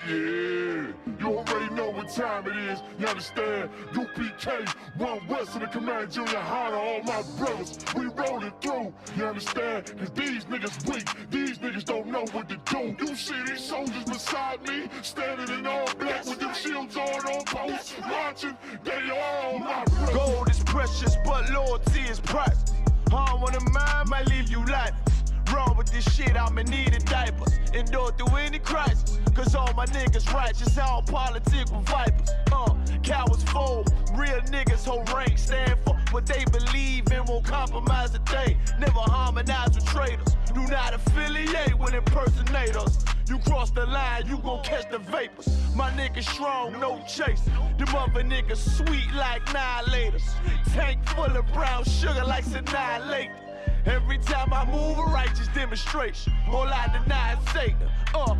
Yeah, you already know what time it is, you understand? UPK, One West of the Command Junior High, all my brothers, we rollin' through, you understand? Cause these niggas weak, these niggas don't know what to do. You see these soldiers beside me, standing in all black with them shields on post, watching, they all my brothers. Gold is precious, but loyalty is priceless. Harm on the mind might leave you lifeless. Wrong with this shit, I'ma need a diapers. Endure through any crisis, cause all my niggas righteous, all political vipers. Cowards fold, real niggas hold rank, stand for what they believe and won't compromise a thing. Never harmonize with traitors, do not affiliate with impersonators. You cross the line, you gon' catch the vapors. My niggas strong, no chase. Them other niggas sweet like annihilators. Tank full of brown sugar like annihilate. Every time I move, a righteous demonstration. All I deny is Satan.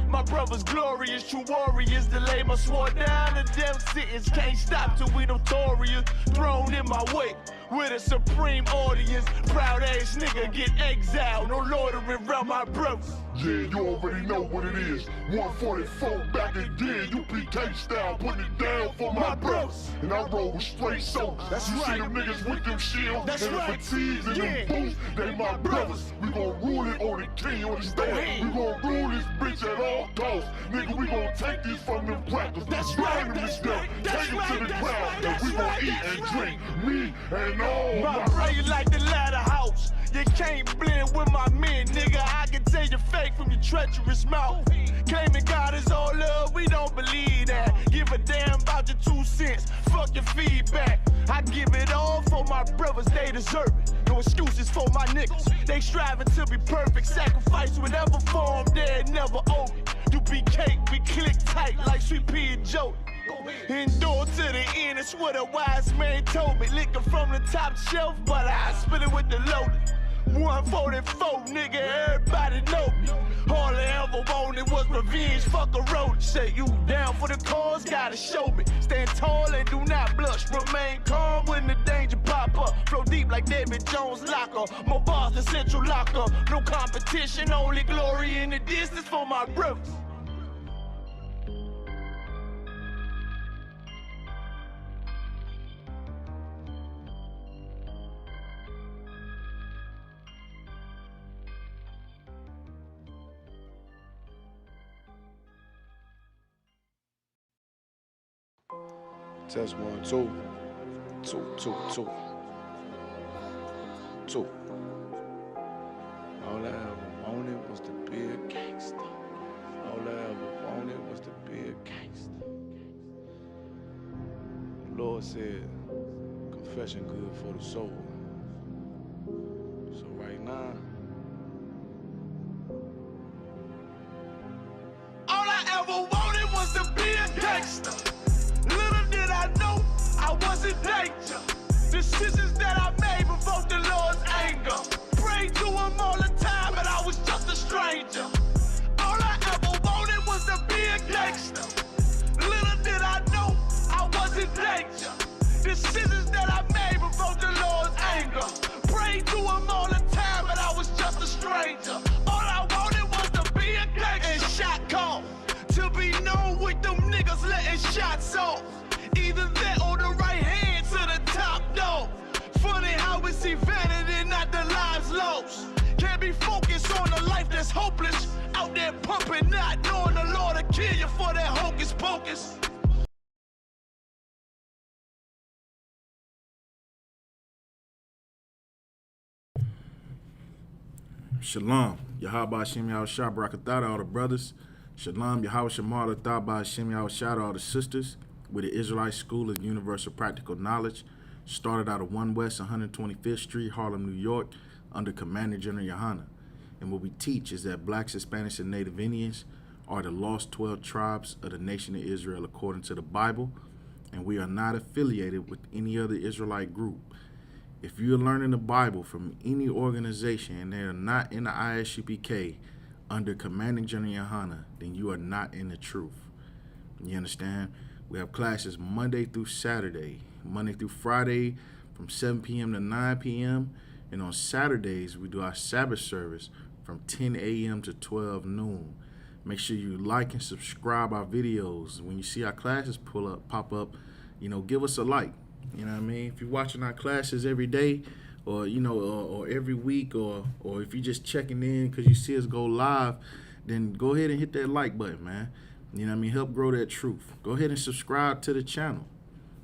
My brother's glorious, true warriors. Delay my sword down, the death sentence can't stop till we notorious. Thrown in my way with a supreme audience. Proud ass nigga get exiled, no loitering around my brothers. Yeah, you already know what it is. 144 back again, UPK style, putting it down for my brothers. And I roll with straight soldiers. That's you right. See them niggas with them shields That's and right. the fatigues and them boots. They my brothers. We gon' rule it on the king, you understand? We gon' rule this bitch at all costs. Nigga, we gon' take these from them crackers. That's right. Burn them That's to death. right. Take That's them right. to the That's ground. right. And That's we gon' right. eat That's and right. drink. Me and all My my brain like the ladder house. You can't blend with my men, nigga. I can tell you fake from your treacherous mouth. Claiming God is all love, we don't believe that. Give a damn about your 2 cents. Fuck your feedback. I give it all for my brothers, they deserve it. No excuses for my niggas. They striving to be perfect. Sacrifice whatever form, they never owe me. You be cake, we click tight like Sweet Pea and Joey. Endure to the end, it's what a wise man told me. Liquor from the top shelf, but I spit it with the loaded. 144, nigga, everybody know me. All I ever wanted was revenge, fuck a road. Say you down for the cause, gotta show me. Stand tall and do not blush. Remain calm when the danger pop up. Flow deep like David Jones locker. More bars than Central Locker. No competition, only glory in the distance for my brothers. Test 1, 2. 2, 2, 2. 2. All I ever wanted was to be a gangster. All I ever wanted was to be a gangster. The Lord said, confession good for the soul. So right now, all I ever wanted was to be a gangster. Little did I know I was in danger. Decisions that I made provoked the Lord's anger. Prayed to him all the time, but I was just a stranger. All I ever wanted was to be a gangster. Little did I know I was in danger. Decisions that I made provoked the Lord's anger. Prayed to him all the time, but I was just a stranger. All I wanted was to be a gangster. And shot call to be known with them niggas letting shots off. Either that or the right hand to the top dog. Funny how we see vanity, not the lives lost. Can't be focused on a life that's hopeless. Out there pumping, not knowing the Lord will kill you for that hocus pocus. Shalom, Yahweh Hashem Yahushua Barakatah, all the brothers. Shalom, Yahweh Shemar Thaba Hashem Yahushua, all the sisters. With the Israelite School of Universal Practical Knowledge, started out of 1 West 125th Street, Harlem, New York, under Commander General Yohana. And what we teach is that blacks, Hispanics, and Native Indians are the lost 12 tribes of the nation of Israel according to the Bible, and we are not affiliated with any other Israelite group. If you're learning the Bible from any organization and they're not in the ISUPK under Commanding General Yohana, then you are not in the truth. You understand? We have classes Monday through Saturday, Monday through Friday from 7 p.m. to 9 p.m. And on Saturdays, we do our Sabbath service from 10 a.m. to 12 noon. Make sure you like and subscribe our videos. When you see our classes pop up, give us a like. You know what I mean? If you're watching our classes every day, or or every week, or if you're just checking in because you see us go live, then go ahead and hit that like button, man. You know what I mean? Help grow that truth. Go ahead and subscribe to the channel.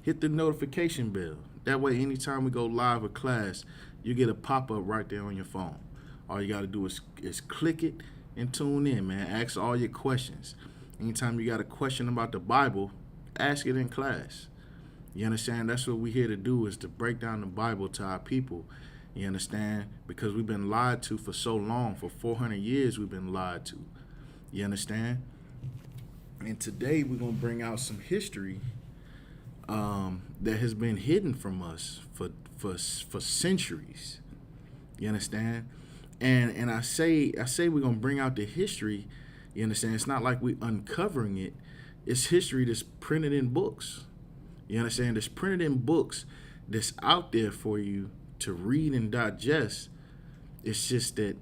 Hit the notification bell. That way, anytime we go live a class, you get a pop-up right there on your phone. All you got to do is click it and tune in, man. Ask all your questions. Anytime you got a question about the Bible, ask it in class. You understand? That's what we're here to do, is to break down the Bible to our people. You understand? Because we've been lied to for so long. For 400 years, we've been lied to. You understand? And today, we're going to bring out some history that has been hidden from us for centuries. You understand? And I say we're gonna bring out the history. You understand? It's not like we're uncovering it. It's history that's printed in books. You understand? It's printed in books that's out there for you to read and digest. It's just that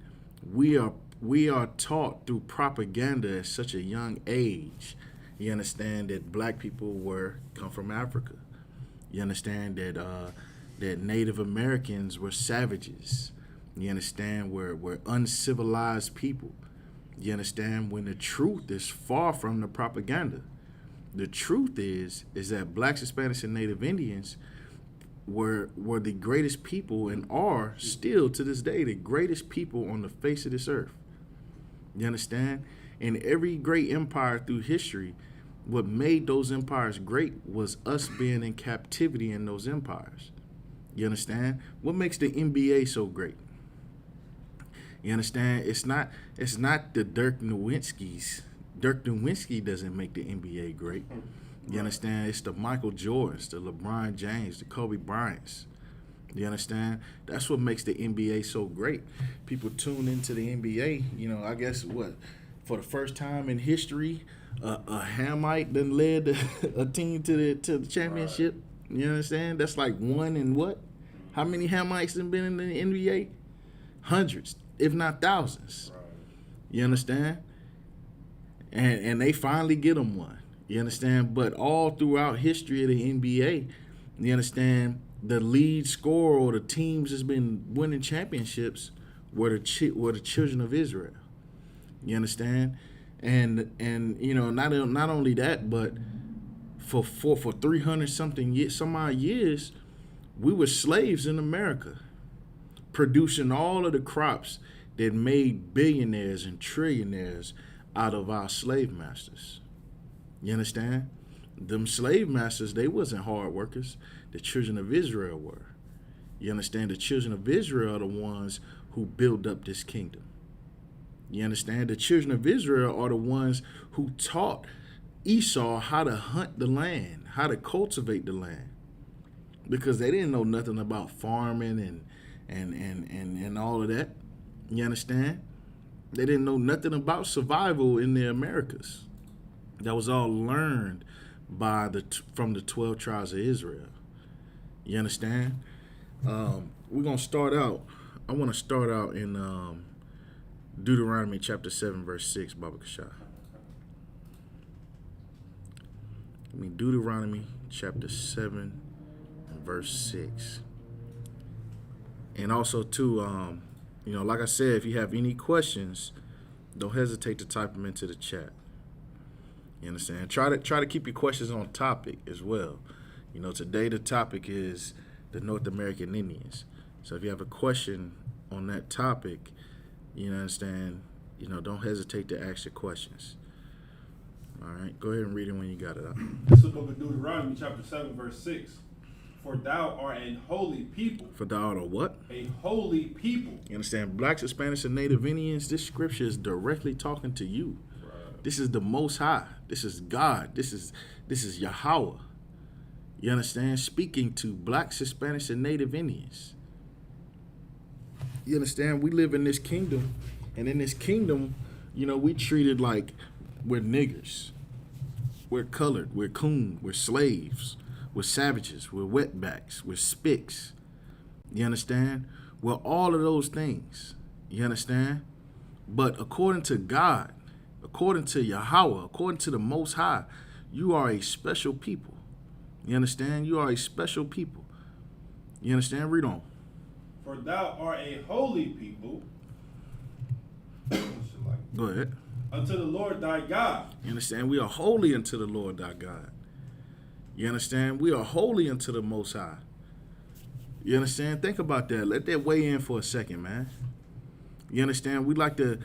we are taught through propaganda at such a young age. You understand that black people come from Africa. You understand that Native Americans were savages. You understand we're uncivilized people. You understand, when the truth is far from the propaganda. The truth is that blacks, Hispanics, and Native Indians were the greatest people, and are still to this day the greatest people on the face of this earth. You understand? And every great empire through history, what made those empires great was us being in captivity in those empires. You understand? What makes the NBA so great? You understand? It's not the Dirk Nowinskis. Dirk Nowinski doesn't make the NBA great. You understand? It's the Michael Jordans, the LeBron James, the Kobe Bryants. You understand? That's what makes the NBA so great. People tune into the NBA, I guess for the first time in history, a Hamite done led a team to the championship. Right. You understand? That's like one in what? How many Hamites have been in the NBA? Hundreds, if not thousands. Right. You understand? And they finally get them one. You understand? But all throughout history of the NBA, you understand, the lead scorer or the teams that's been winning championships were the children of Israel. You understand? And not only that, but for 300 some odd years, we were slaves in America, producing all of the crops that made billionaires and trillionaires out of our slave masters. You understand? Them slave masters, they wasn't hard workers. The children of Israel were. You understand? The children of Israel are the ones who built up this kingdom. You understand? The children of Israel are the ones who taught Esau how to hunt the land, how to cultivate the land. Because they didn't know nothing about farming and all of that. You understand? They didn't know nothing about survival in the Americas. That was all learned from the 12 tribes of Israel. You understand? We're going to start out. I want to start out in Deuteronomy chapter 7, verse 6, Baba Kasha. Deuteronomy chapter 7 and verse 6. And also, too, like I said, if you have any questions, don't hesitate to type them into the chat. You understand? Try to keep your questions on topic as well. Today the topic is the North American Indians. So if you have a question on that topic, you understand, don't hesitate to ask your questions. All right, go ahead and read it when you got it up. This is the book of Deuteronomy, chapter 7, verse 6. For thou art an holy people. For thou art a what? A holy people. You understand? Blacks, Hispanics, and Native Indians, this scripture is directly talking to you. Right. This is the Most High. This is God. This is Yahweh. You understand? Speaking to blacks, Hispanics, and Native Indians. You understand? We live in this kingdom, and in this kingdom, we treated like we're niggers. We're colored. We're coon. We're slaves. We're savages. We're wetbacks. We're spics. You understand? We're all of those things. You understand? But according to God, according to Yahweh, according to the Most High, you are a special people. You understand? You are a special people. You understand? Read on. For thou art a holy people. Go ahead. Unto the Lord thy God. You understand? We are holy unto the Lord thy God. You understand? We are holy unto the Most High. You understand? Think about that. Let that weigh in for a second, man. You understand? We like to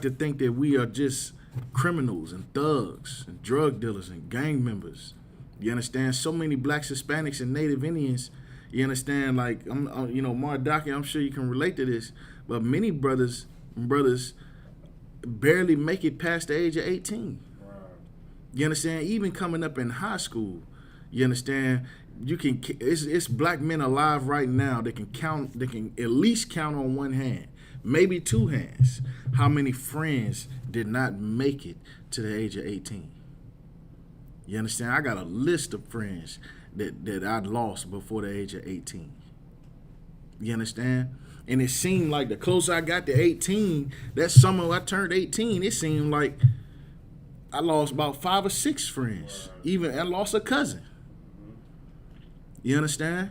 think that we are just criminals and thugs and drug dealers and gang members. You understand? So many blacks, Hispanics, and Native Indians. You understand? Like Mardaki, I'm sure you can relate to this. But many brothers barely make it past the age of 18. Right. You understand? Even coming up in high school, you understand? It's black men alive right now that can at least count on one hand, maybe two hands, how many friends did not make it to the age of 18. You understand? I got a list of friends that I'd lost before the age of 18. You understand? And it seemed like the closer I got to 18, that summer I turned 18, it seemed like I lost about 5 or 6 friends. Even I lost a cousin. You understand?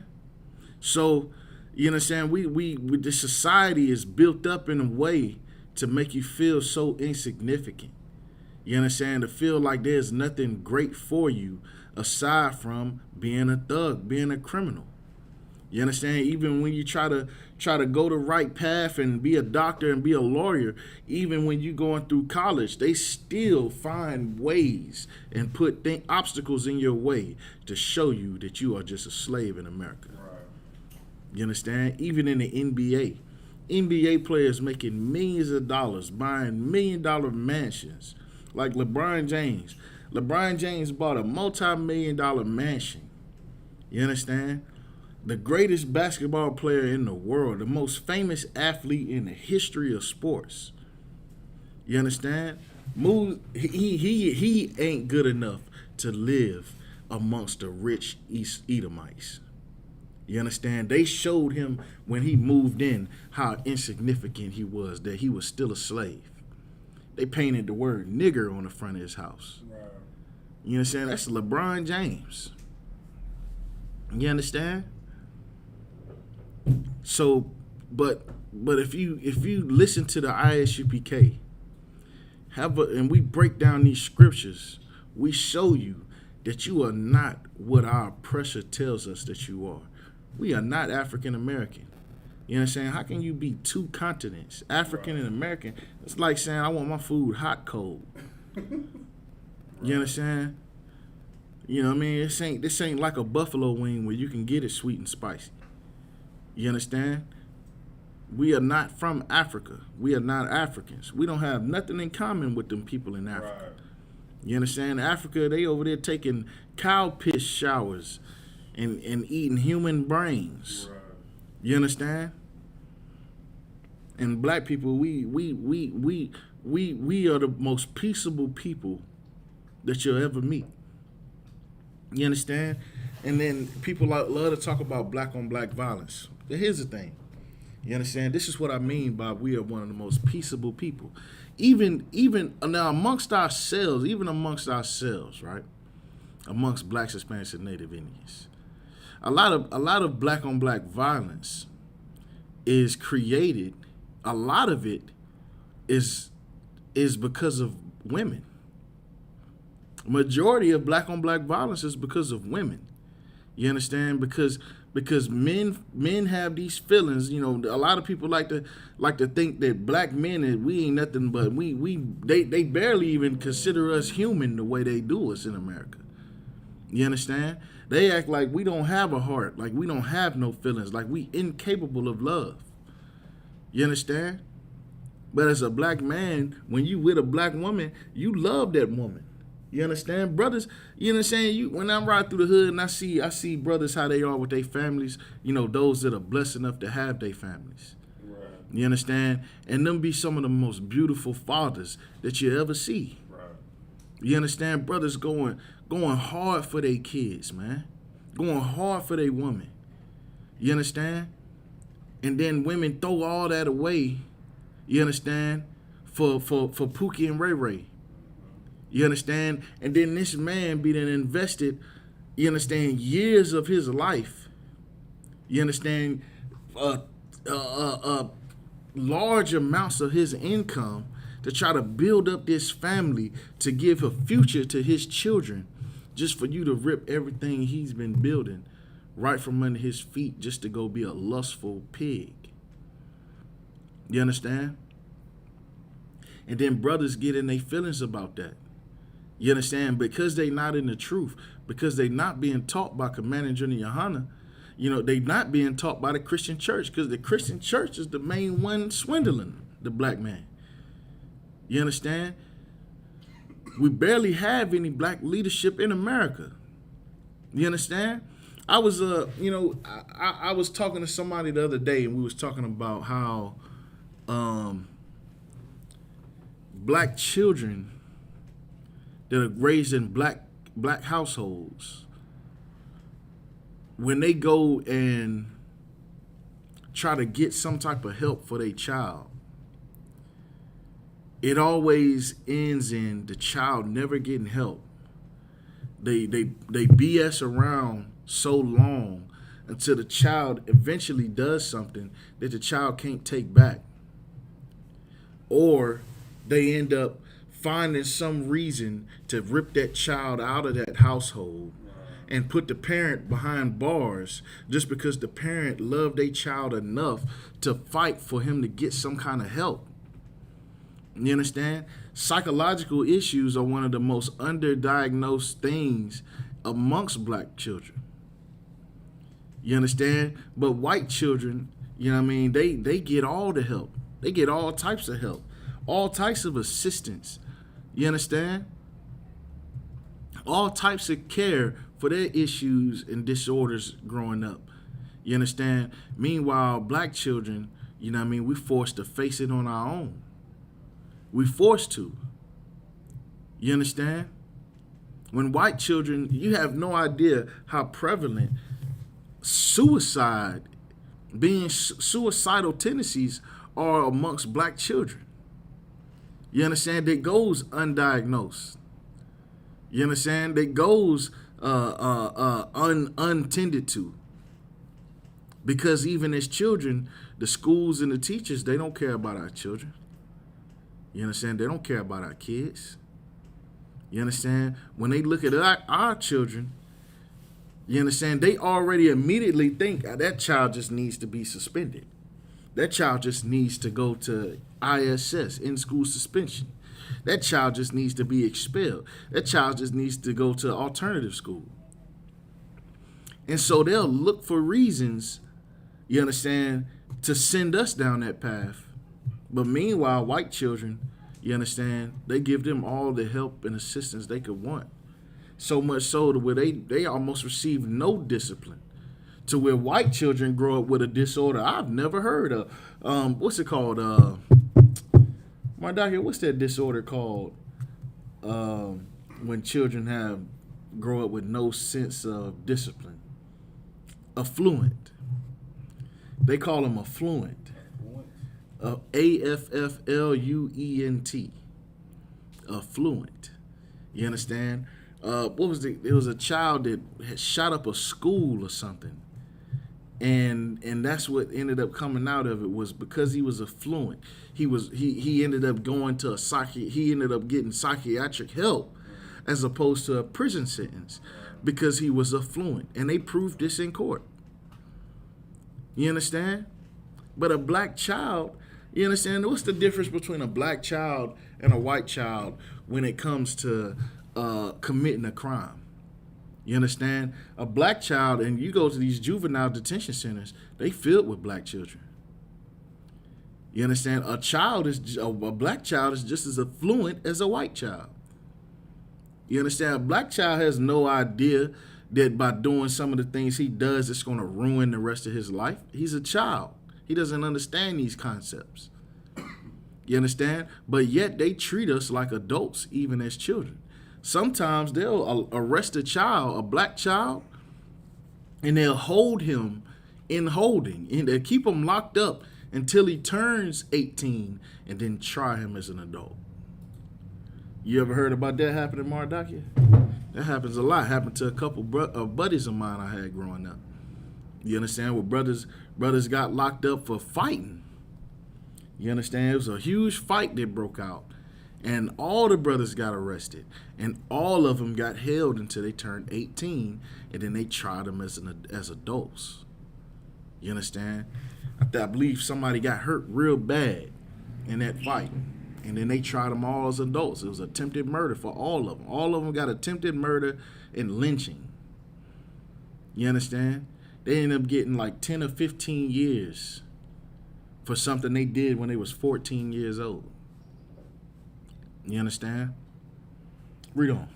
So, you understand, we the society is built up in a way to make you feel so insignificant. You understand? To feel like there's nothing great for you aside from being a thug, being a criminal. You understand? Even when you try to go the right path and be a doctor and be a lawyer, even when you're going through college, they still find ways and put obstacles in your way to show you that you are just a slave in America. Right. You understand? Even in the NBA players making millions of dollars, buying $1 million mansions, like LeBron James. LeBron James bought a multi-million-dollar mansion. You understand? The greatest basketball player in the world, the most famous athlete in the history of sports. You understand? He ain't good enough to live amongst the rich East Edomites. You understand? They showed him when he moved in how insignificant he was, that he was still a slave. They painted the word nigger on the front of his house. Right. You understand? That's LeBron James. You understand? So, but if you listen to the ISUPK, and we break down these scriptures, we show you that you are not what our oppressor tells us that you are. We are not African American. You know what I'm saying? How can you be 2 continents, African and American? It's like saying I want my food hot, cold. You understand? You know what I mean? This ain't like a buffalo wing where you can get it sweet and spicy. You understand? We are not from Africa. We are not Africans. We don't have nothing in common with them people in Africa. Right. You understand? Africa, they over there taking cow piss showers and eating human brains. Right. You understand? And black people, we are the most peaceable people that you'll ever meet. You understand? And then people love to talk about black on black violence. But here's the thing. You understand? This is what I mean by we are one of the most peaceable people. Even now amongst ourselves, right? Amongst blacks, Hispanics, and Native Indians. A lot of black on black violence is created. A lot of it is because of women. Majority of black on black violence is because of women. You understand? Because men have these feelings. You know, a lot of people like to think that black men we ain't nothing but they barely even consider us human the way they do us in America. You understand? They act like we don't have a heart, like we don't have no feelings, like we incapable of love. You understand? But as a black man, when you with a black woman, you love that woman. You understand? Brothers, you understand? When I ride through the hood and I see brothers how they are with their families, you know, those that are blessed enough to have their families. Right. You understand? And them be some of the most beautiful fathers that you ever see. Right. You understand? Brothers going hard for their kids, man. Going hard for their woman. You understand? And then women throw all that away, you understand, for Pookie and Ray Ray. You understand? And then this man be then invested, you understand, years of his life. You understand, large amounts of his income to try to build up this family to give a future to his children, just for you to rip everything he's been building right from under his feet just to go be a lustful pig. You understand? And then brothers get in their feelings about that. You understand? Because they not in the truth, because they not being taught by Commander General Yohana, you know, they not being taught by the Christian church, because the Christian church is the main one swindling the black man. You understand? We barely have any black leadership in America. You understand? I was, I was talking to somebody the other day, and we was talking about how black children that are raised in black households, when they go and try to get some type of help for their child, it always ends in the child never getting help. They BS around so long until the child eventually does something that the child can't take back. Or they end up finding some reason to rip that child out of that household and put the parent behind bars just because the parent loved their child enough to fight for him to get some kind of help. You understand? Psychological issues are one of the most underdiagnosed things amongst black children. You understand? But white children, you know what I mean, they get all the help. They get all types of help, all types of assistance. You understand? All types of care for their issues and disorders growing up. You understand? Meanwhile, black children, you know what I mean, we forced to face it on our own. We forced to. You understand? When white children, you have no idea how prevalent suicidal tendencies are amongst black children. You understand? That goes undiagnosed. You understand? That goes untended to. Because even as children, the schools and the teachers, they don't care about our children. You understand? They don't care about our kids. You understand? When they look at our children, you understand? They already immediately think that child just needs to be suspended. That child just needs to go to ISS, in-school suspension. That child just needs to be expelled. That child just needs to go to alternative school. And so they'll look for reasons, you understand, to send us down that path. But meanwhile, white children, you understand, they give them all the help and assistance they could want. So much so to where they almost receive no discipline. To where white children grow up with a disorder I've never heard of. What's it called? My doctor, what's that disorder called? When children grow up with no sense of discipline. Affluent. They call them affluent. AFFLUENT. Affluent. You understand? It was a child that had shot up a school or something. And that's what ended up coming out of it, was because he was affluent. He ended up going to he ended up getting psychiatric help as opposed to a prison sentence because he was affluent. And they proved this in court. You understand? But a black child, you understand, what's the difference between a black child and a white child when it comes to committing a crime? You understand? A black child, and you go to these juvenile detention centers, they filled with black children. You understand? A black child is just as affluent as a white child. You understand? A black child has no idea that by doing some of the things he does, it's going to ruin the rest of his life. He's a child. He doesn't understand these concepts. You understand? But yet they treat us like adults, even as children. Sometimes they'll arrest a child, a black child, and they'll hold him in holding. And they'll keep him locked up until he turns 18 and then try him as an adult. You ever heard about that happening, Mardakia? That happens a lot. Happened to a couple buddies of mine I had growing up. You understand? Where brothers got locked up for fighting. You understand? It was a huge fight that broke out. And all the brothers got arrested. And all of them got held until they turned 18. And then they tried them as adults. You understand? I believe somebody got hurt real bad in that fight. And then they tried them all as adults. It was attempted murder for all of them. All of them got attempted murder and lynching. You understand? They ended up getting like 10 or 15 years for something they did when they was 14 years old. You understand? Read on.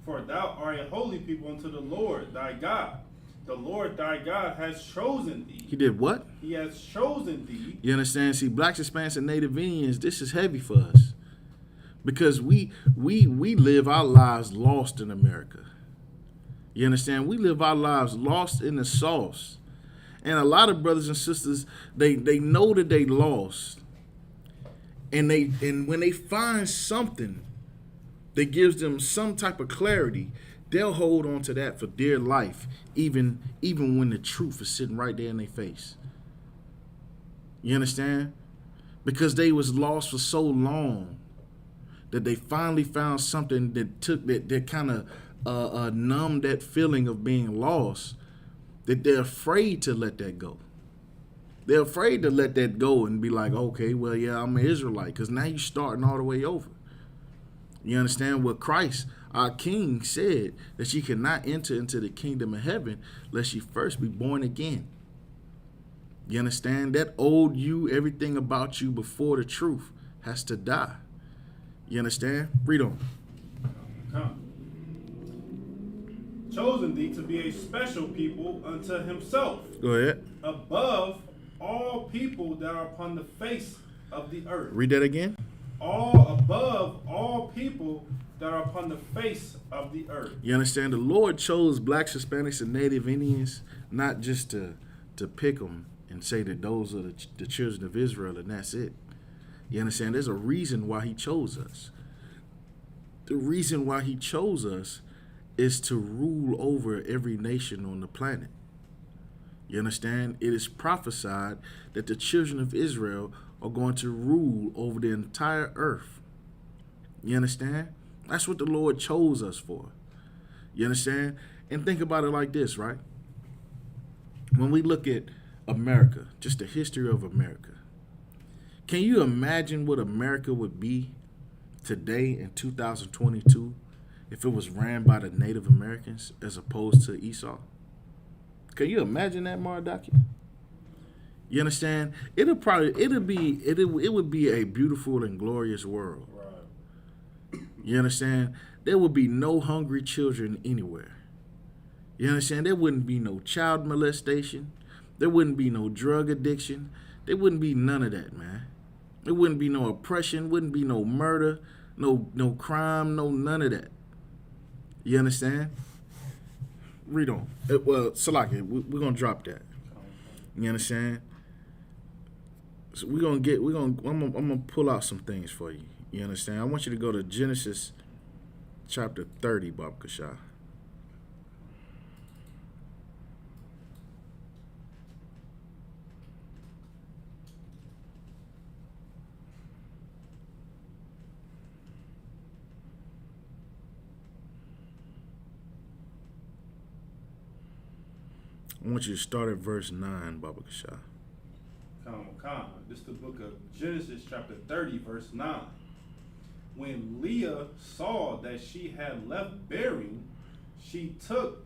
For thou art a holy people unto the Lord thy God. The Lord thy God has chosen thee. He did what? He has chosen thee. You understand? See, Blacks, Hispanics, and Native Indians, this is heavy for us. Because we live our lives lost in America. You understand? We live our lives lost in the sauce. And a lot of brothers and sisters, they know that they lost. And when they find something that gives them some type of clarity, they'll hold on to that for dear life, even when the truth is sitting right there in their face. You understand? Because they was lost for so long that they finally found something that kind of numbed that feeling of being lost, that they're afraid to let that go. They're afraid to let that go and be like, okay, well, yeah, I'm an Israelite, because now you're starting all the way over. You understand? What Christ, our King, said, that ye cannot enter into the kingdom of heaven lest ye first be born again. You understand? That old you, everything about you before the truth, has to die. You understand? Read on. Chosen thee to be a special people unto himself. Go ahead. Above all people that are upon the face of the earth. Read that again. Above all people that are upon the face of the earth. You understand? The Lord chose Blacks, Hispanics, and Native Indians not just to pick them and say that those are the children of Israel and that's it. You understand? There's a reason why he chose us. The reason why he chose us is to rule over every nation on the planet. You understand? It is prophesied that the children of Israel are going to rule over the entire earth. You understand? That's what the Lord chose us for. You understand? And think about it like this, right? When we look at America, just the history of America, can you imagine what America would be today in 2022 if it was ran by the Native Americans as opposed to Esau? Can you imagine that, Mardaki? You understand? It would be a beautiful and glorious world. Right. You understand? There would be no hungry children anywhere. You understand? There wouldn't be no child molestation. There wouldn't be no drug addiction. There wouldn't be none of that, man. There wouldn't be no oppression, wouldn't be no murder, no crime, no none of that. You understand? Read on. Well, Salaki, we're gonna drop that. You understand? So I'm gonna pull out some things for you. You understand? I want you to go to Genesis chapter 30, Bab Kasha. I want you to start at verse 9, Baba Kasha. This is the book of Genesis chapter 30, verse 9. When Leah saw that she had left bearing, she took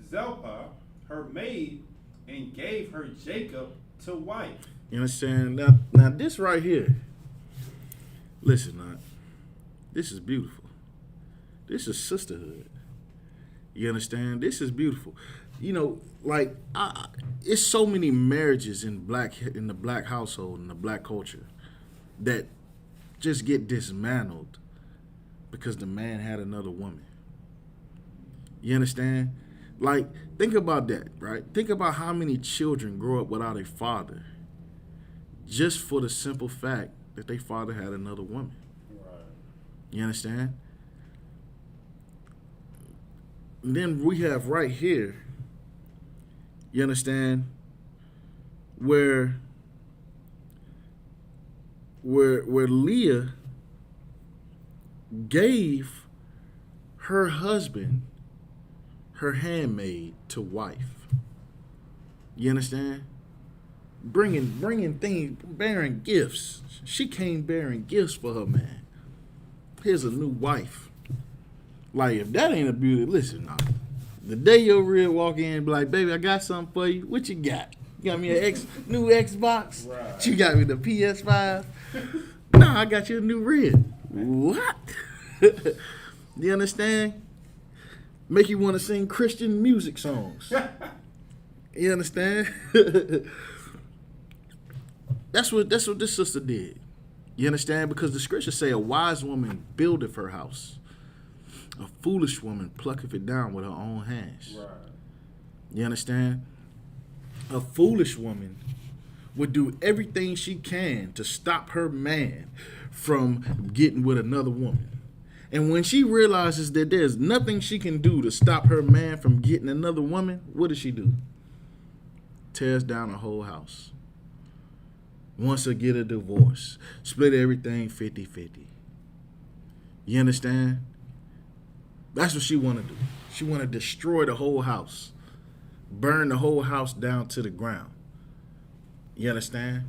Zilpah, her maid, and gave her Jacob to wife. You understand? Now this right here, listen, this is beautiful. This is sisterhood. You understand? This is beautiful. You know, like it's so many marriages in the black household, in the black culture, that just get dismantled because the man had another woman. You understand? Like, think about that, right? Think about how many children grow up without a father just for the simple fact that their father had another woman. Right. You understand? And then we have right here, you understand, where Leah gave her husband her handmaid to wife. You understand? Bringing things, bearing gifts. She came bearing gifts for her man. Here's a new wife. Like, if that ain't a beauty, listen, nah. The day your real walk in and be like, baby, I got something for you. What you got? You got me a new Xbox? Right. You got me the PS5? Nah, I got you a new rib. What? You understand? Make you want to sing Christian music songs. You understand? That's what this sister did. You understand? Because the scriptures say a wise woman buildeth her house. A foolish woman plucketh it down with her own hands. Right. You understand? A foolish woman would do everything she can to stop her man from getting with another woman. And when she realizes that there's nothing she can do to stop her man from getting another woman, what does she do? Tears down her whole house. Wants to get a divorce. Split everything 50-50. You understand? That's what she want to do. She want to destroy the whole house. Burn the whole house down to the ground. You understand?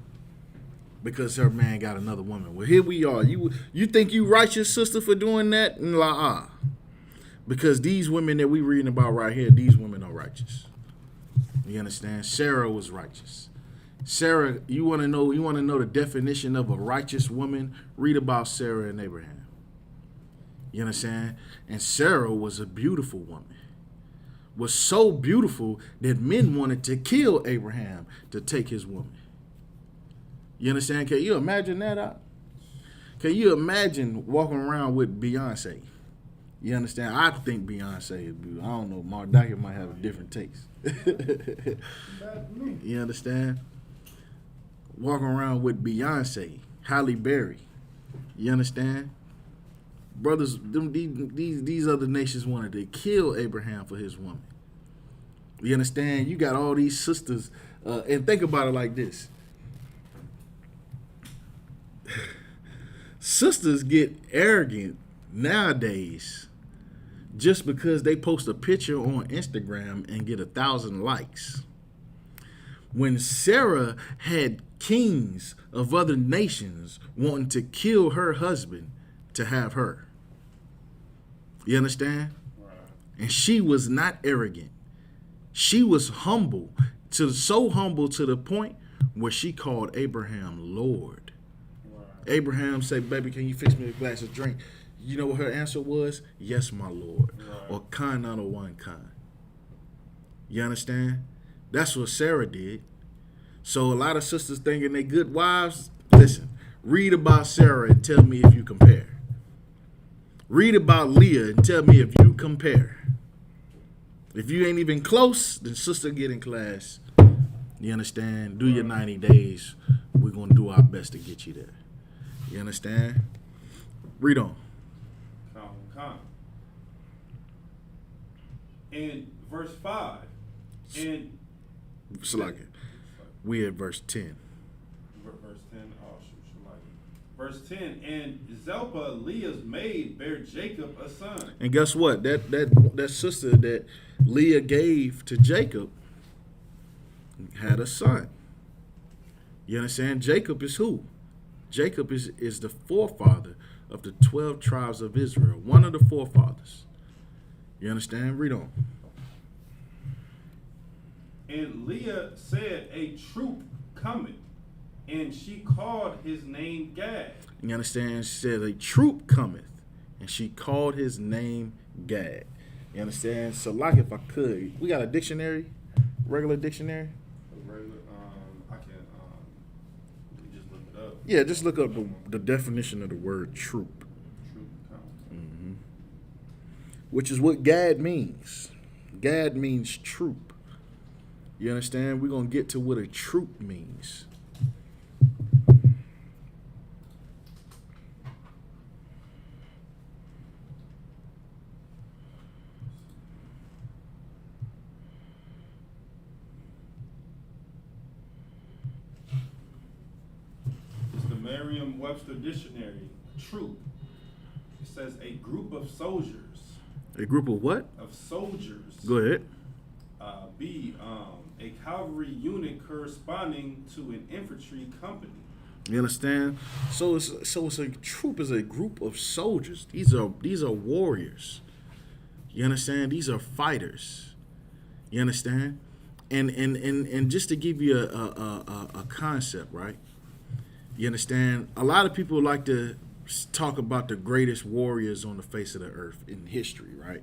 Because her man got another woman. Well, here we are. You think you righteous, sister, for doing that? La. Because these women that we reading about right here, these women are righteous. You understand? Sarah was righteous. Sarah, you want to know the definition of a righteous woman? Read about Sarah and Abraham. You understand? And Sarah was a beautiful woman. Was so beautiful that men wanted to kill Abraham to take his woman. You understand? Can you imagine that? Can you imagine walking around with Beyonce? You understand? I think Beyonce is beautiful. I don't know. Mark Dyer might have a different taste. You understand? Walking around with Beyonce, Halle Berry. You understand? Brothers, these other nations wanted to kill Abraham for his woman. You understand? You got all these sisters, and think about it like this. Sisters get arrogant nowadays just because they post a picture on Instagram and get 1,000 likes. When Sarah had kings of other nations wanting to kill her husband to have her. You understand? Right. And she was not arrogant. She was humble, so humble to the point where she called Abraham Lord. Right. Abraham said, baby, can you fix me a glass of drink? You know what her answer was? Yes, my Lord. Right. Or kind unto one kind. You understand? That's what Sarah did. So a lot of sisters thinking they good wives, listen, read about Sarah and tell me if you compare. Read about Leah and tell me if you compare. If you ain't even close, then sister, get in class. You understand? Do your 90 days. We're going to do our best to get you there. You understand? Read on. Come. In verse 5, and Salaka. We at verse 10. verse 10, oh shoot, verse 10, and Zilpah, Leah's maid, bare Jacob a son. And guess what? That sister that Leah gave to Jacob had a son. You understand? Jacob is who? Jacob is the forefather of the 12 tribes of Israel. One of the forefathers. You understand? Read on. And Leah said, a troop cometh, and she called his name Gad. You understand? She said, a troop cometh, and she called his name Gad. You understand? So, like, if I could, we got a dictionary, regular dictionary. I can just look it up. Yeah, just look up the definition of the word troop, Troop cometh. which is what Gad means. Gad means troop. You understand? We're going to get to what a troop means. Merriam-Webster Dictionary, troop. It says a group of soldiers. A group of what? Of soldiers. Go ahead. B, a cavalry unit corresponding to an infantry company. You understand? So it's a troop is a group of soldiers. These are warriors. You understand? These are fighters. You understand? And just to give you a concept, right? You understand? A lot of people like to talk about the greatest warriors on the face of the earth in history, right?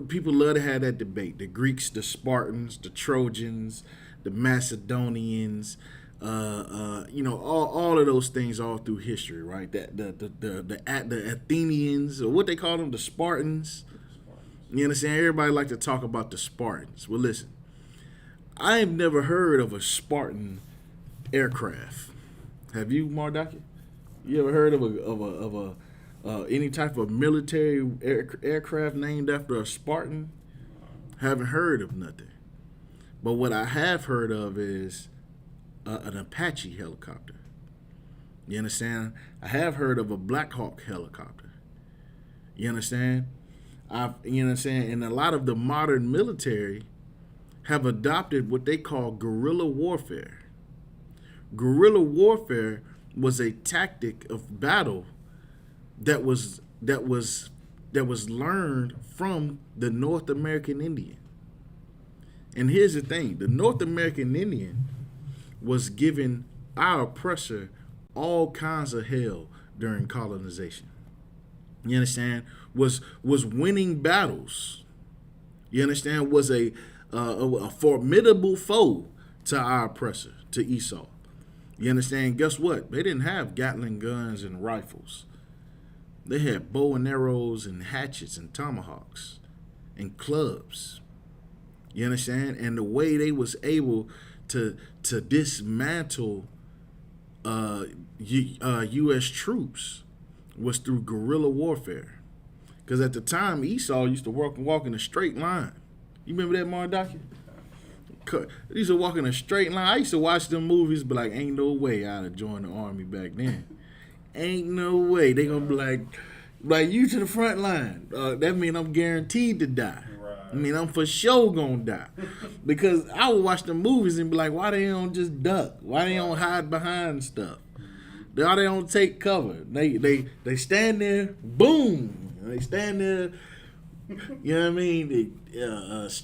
People love to have that debate. The Greeks, the Spartans, the Trojans, the Macedonians, all of those things all through history, right? That the Athenians, or what they call them, the Spartans. You understand? Everybody like to talk about the Spartans. Well, listen, I have never heard of a Spartan aircraft. Have you, Mardaki? You ever heard of any type of military aircraft named after a Spartan? Haven't heard of nothing. But what I have heard of is an Apache helicopter. You understand? I have heard of a Black Hawk helicopter. You understand? And a lot of the modern military have adopted what they call guerrilla warfare. Guerrilla warfare was a tactic of battle that was learned from the North American Indian. And here's the thing: the North American Indian was giving our oppressor all kinds of hell during colonization. You understand? Was winning battles. You understand? Was a formidable foe to our oppressor, to Esau. You understand? Guess what? They didn't have Gatling guns and rifles. They had bow and arrows and hatchets and tomahawks and clubs. You understand? And the way they was able to dismantle U.S. troops was through guerrilla warfare. Because at the time, Esau used to walk in a straight line. You remember that, Mardaki? They used to walk in a straight line. I used to watch them movies, but like, ain't no way I'd have joined the army back then. Ain't no way. They gonna be like you to the front line. That mean I'm guaranteed to die. Right. I mean, I'm for sure gonna die. Because I would watch the movies and be like, why they don't just duck? Why they don't hide behind stuff? Why they don't take cover? They stand there, boom. They stand there. You know what I mean? They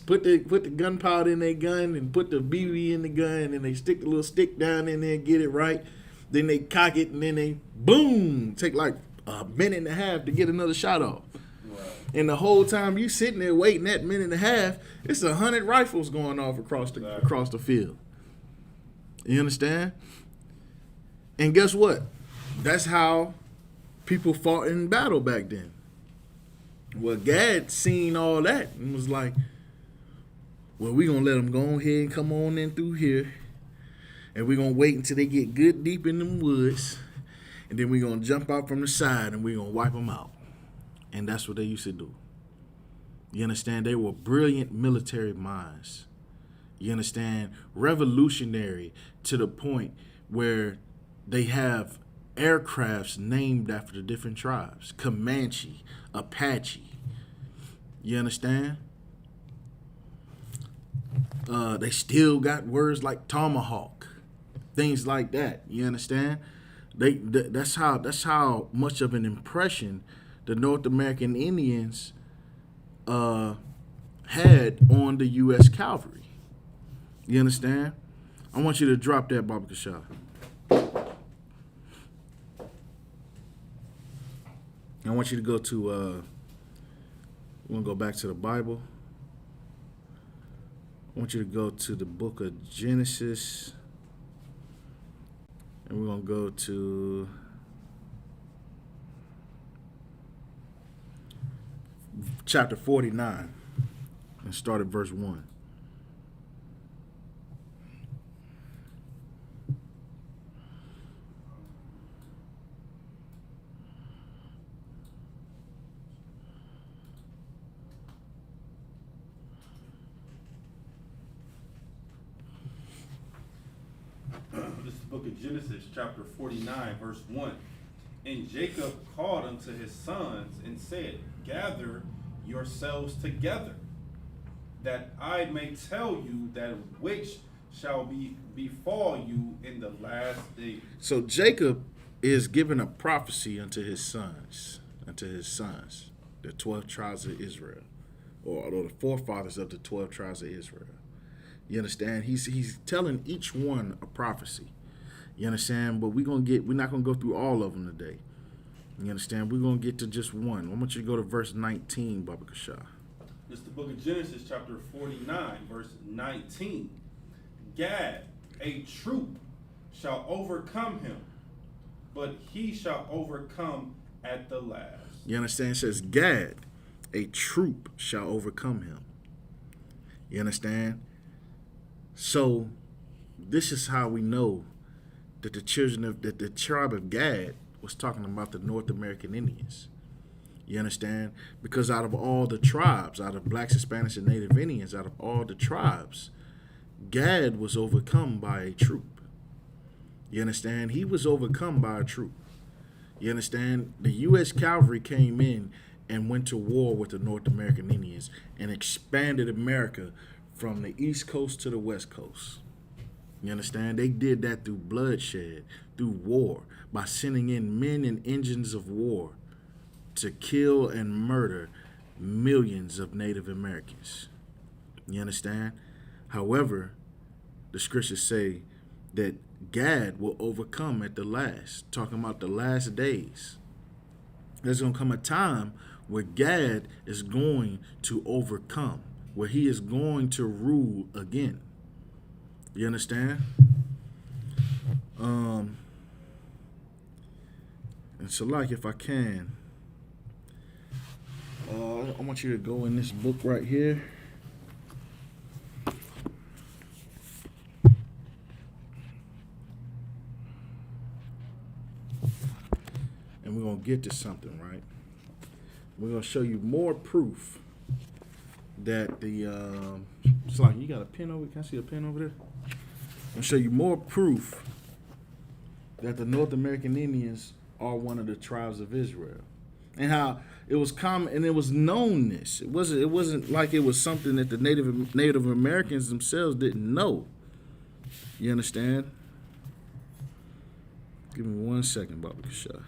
put the gunpowder in their gun and put the BB in the gun, and they stick the little stick down in there and get it right. Then they cock it, and then they, boom, take like a minute and a half to get another shot off. Right. And the whole time you sitting there waiting that minute and a half, it's 100 rifles going off across the field. You understand? And guess what? That's how people fought in battle back then. Well, Gad seen all that and was like, well, we're going to let them go ahead and come on in through here. And we're going to wait until they get good deep in them woods. And then we're going to jump out from the side and we're going to wipe them out. And that's what they used to do. You understand? They were brilliant military minds. You understand? Revolutionary to the point where they have aircrafts named after the different tribes. Comanche, Apache. You understand? They still got words like tomahawk, things like that. You understand? That's how much of an impression the North American Indians had on the U.S. cavalry. You understand? I want you to drop that, Baba Kashah. I want you to go to, we're going to go back to the Bible. I want you to go to the book of Genesis. And we're going to go to chapter 49 and start at verse 1. This is the book of Genesis, chapter 49, verse 1. And Jacob called unto his sons and said, gather yourselves together, that I may tell you that which shall befall you in the last days. So Jacob is giving a prophecy unto his sons, the 12 tribes of Israel, or the forefathers of the 12 tribes of Israel. You understand? He's telling each one a prophecy. You understand? But we're not gonna go through all of them today. You understand? We're gonna get to just one. I want you to go to verse 19, Baba Kasha. It's the book of Genesis, chapter 49, verse 19. Gad, a troop, shall overcome him, but he shall overcome at the last. You understand? It says, Gad, a troop shall overcome him. You understand? So, this is how we know that the tribe of Gad was talking about the North American Indians. You understand? Because out of all the tribes, out of blacks, Hispanics, and Native Indians, out of all the tribes, Gad was overcome by a troop. You understand? He was overcome by a troop. You understand? The U.S. Cavalry came in and went to war with the North American Indians and expanded America from the East Coast to the West Coast. You understand? They did that through bloodshed, through war, by sending in men and engines of war to kill and murder millions of Native Americans. You understand? However, the scriptures say that Gad will overcome at the last, talking about the last days. There's going to come a time where Gad is going to overcome, where he is going to rule again. You understand? And so, like, if I can, I want you to go in this book right here. And we're going to get to something, right? We're going to show you more proof that the, it's like, you got a pen over, can I see a pen over there? I'm going to show you more proof that the North American Indians are one of the tribes of Israel. And how it was common, and it was known this. It wasn't like it was something that the Native Americans themselves didn't know. You understand? Give me 1 second, Baba Kasha.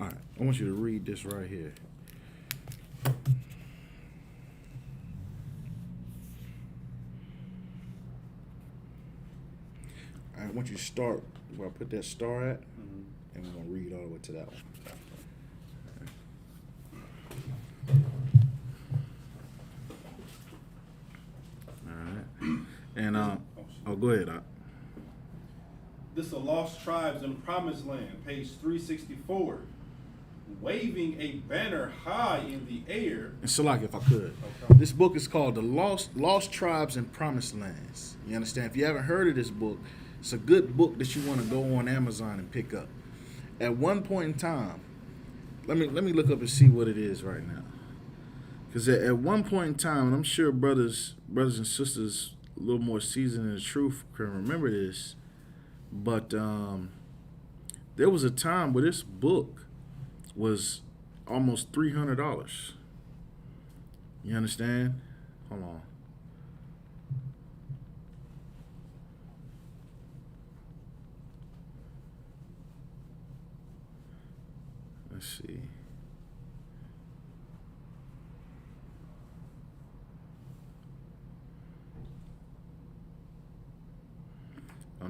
All right, I want you to read this right here. I want you to start where I put that star at, and we're going to read all the way to that one. All right. And, go ahead, Doc. This is Lost Tribes in Promised Land, page 364. Waving a banner high in the air. And so, like, if I could, this book is called The Lost Tribes and Promised Lands. You understand? If you haven't heard of this book, it's a good book that you want to go on Amazon and pick up. At one point in time, let me look up and see what it is right now. Because at one point in time, and I'm sure brothers and sisters a little more seasoned in the truth can remember this, but there was a time where this book was almost $300. You understand? Hold on. Let's see.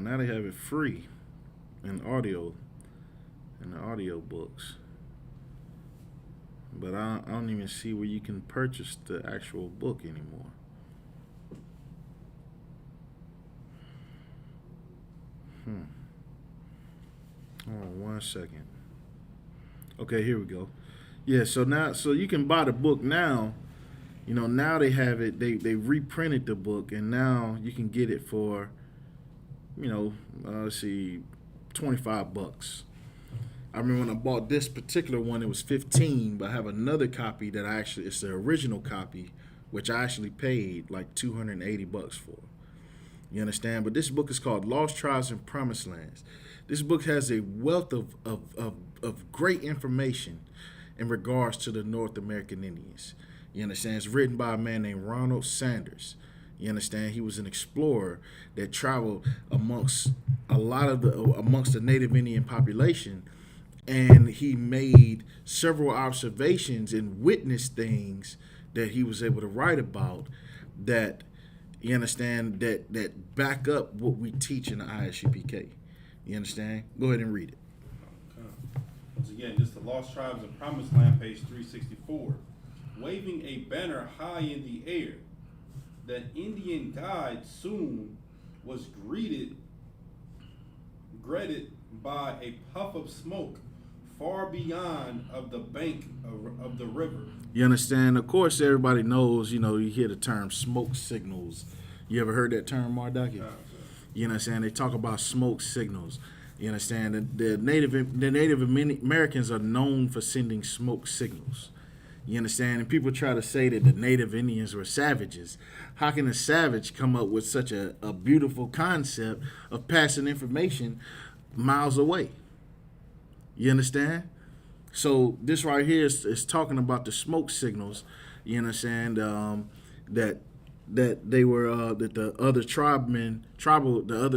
now they have it free in audio, in the audio books. But I don't even see where you can purchase the actual book anymore. Hold on 1 second. Okay, here we go. Yeah, so you can buy the book now. You know, now they have it. They reprinted the book, and now you can get it for, you know, let's see, $25. I remember when I bought this particular one, it was $15, but I have another copy that it's the original copy, which I actually paid like $280 for. You understand? But this book is called Lost Tribes and Promised Lands. This book has a wealth of great information in regards to the North American Indians. You understand? It's written by a man named Ronald Sanders. You understand? He was an explorer that traveled amongst the Native Indian population, and he made several observations and witnessed things that he was able to write about that, you understand, that back up what we teach in the ISUPK. You understand? Go ahead and read it. Okay. Once again, this is the Lost Tribes and Promised Land, page 364. Waving a banner high in the air, the Indian guide soon was greeted by a puff of smoke far beyond of the bank of the river. You understand? Of course, everybody knows, you know, you hear the term smoke signals. You ever heard that term, Mardaki? You understand? They talk about smoke signals. You understand? The Native Americans are known for sending smoke signals. You understand? And people try to say that the Native Indians were savages. How can a savage come up with such a beautiful concept of passing information miles away? You understand? So this right here is talking about the smoke signals. You understand? That they were that the other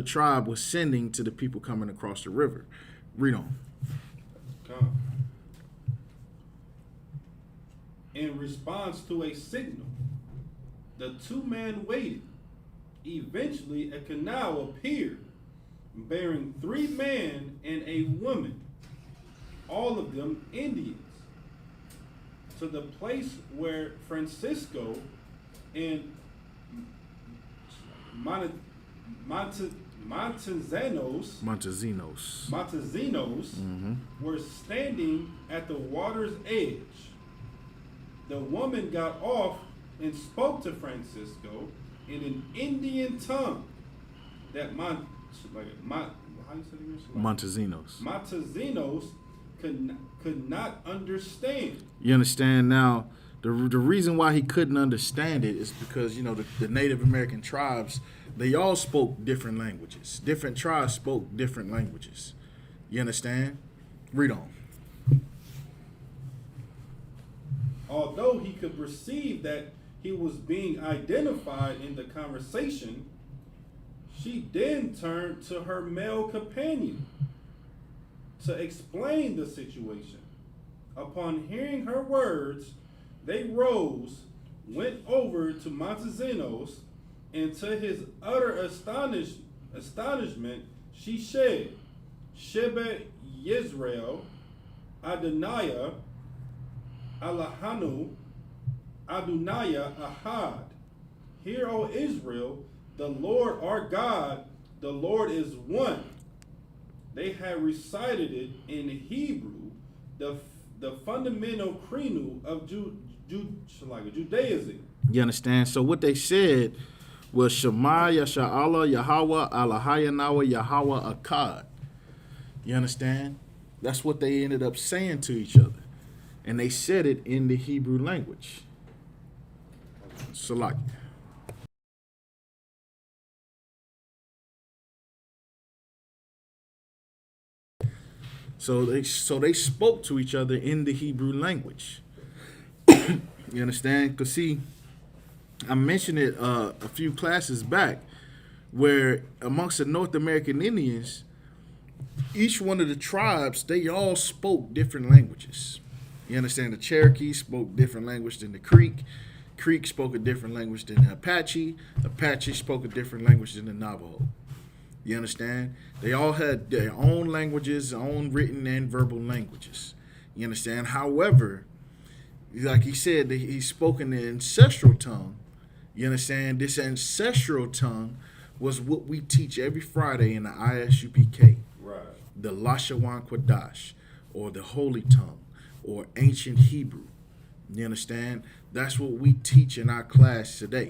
tribe was sending to the people coming across the river. Read on. Okay. In response to a signal, the two men waited. Eventually, a canal appeared, bearing 3 men and a woman, all of them Indians, to the place where Francisco and Montezinos were standing at the water's edge. The woman got off and spoke to Francisco in an Indian tongue that Montezinos could not understand. You understand? Now, the reason why he couldn't understand it is because, you know, the Native American tribes, they all spoke different languages. Different tribes spoke different languages. You understand? Read on. Although he could perceive that he was being identified in the conversation, she then turned to her male companion to explain the situation. Upon hearing her words, they rose, went over to Montezinos, and to his utter astonishment, she said, Shebe Yisrael, Adonaiah, Allahanu, Adonaiah Ahad. Hear, O Israel, the Lord our God, the Lord is one. They had recited it in Hebrew, the fundamental creed of Judaism. You understand? So what they said was Shema Yasha'Allah Yahweh Alahayanawa Yahweh Akkad. You understand? That's what they ended up saying to each other. And they said it in the Hebrew language. Salaki. So they spoke to each other in the Hebrew language. You understand? Because see, I mentioned it a few classes back, where amongst the North American Indians, each one of the tribes, they all spoke different languages. You understand? The Cherokee spoke different language than the Creek. Creek spoke a different language than the Apache. Apache spoke a different language than the Navajo. You understand? They all had their own languages, own written and verbal languages. You understand? However, like he said, he spoke in the ancestral tongue. You understand? This ancestral tongue was what we teach every Friday in the ISUPK. Right. The Lashawan Kwadash, or the Holy Tongue, or Ancient Hebrew. You understand? That's what we teach in our class today.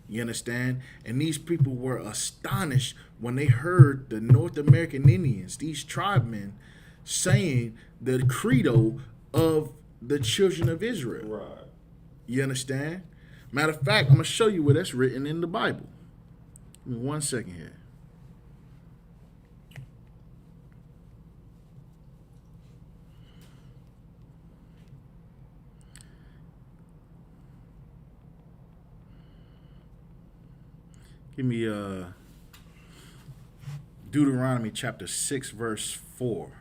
You understand? And these people were astonished when they heard the North American Indians, these tribemen, saying the credo of the children of Israel. Right. You understand? Matter of fact, I'm going to show you where that's written in the Bible. Give me 1 second here. Give me Deuteronomy chapter 6, verse 4.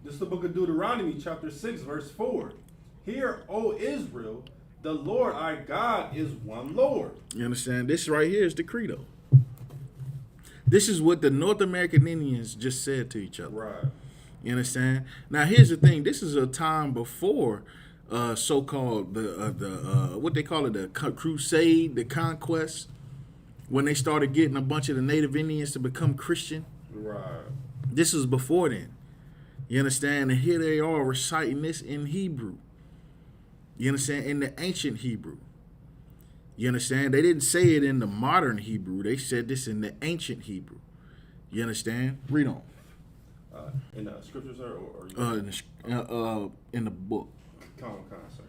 This is the book of Deuteronomy, chapter 6, verse 4. Hear, O Israel, the Lord our God is one Lord. You understand? This right here is the credo. This is what the North American Indians just said to each other. Right. You understand? Now, here's the thing. This is a time before so-called the what they call it, the crusade, the conquest, when they started getting a bunch of the Native Indians to become Christian. Right. This is before then. You understand? And here they are reciting this in Hebrew. You understand? In the ancient Hebrew. You understand? They didn't say it in the modern Hebrew. They said this in the ancient Hebrew. You understand? Read on. In the scriptures, sir, or In the book. Come, sir.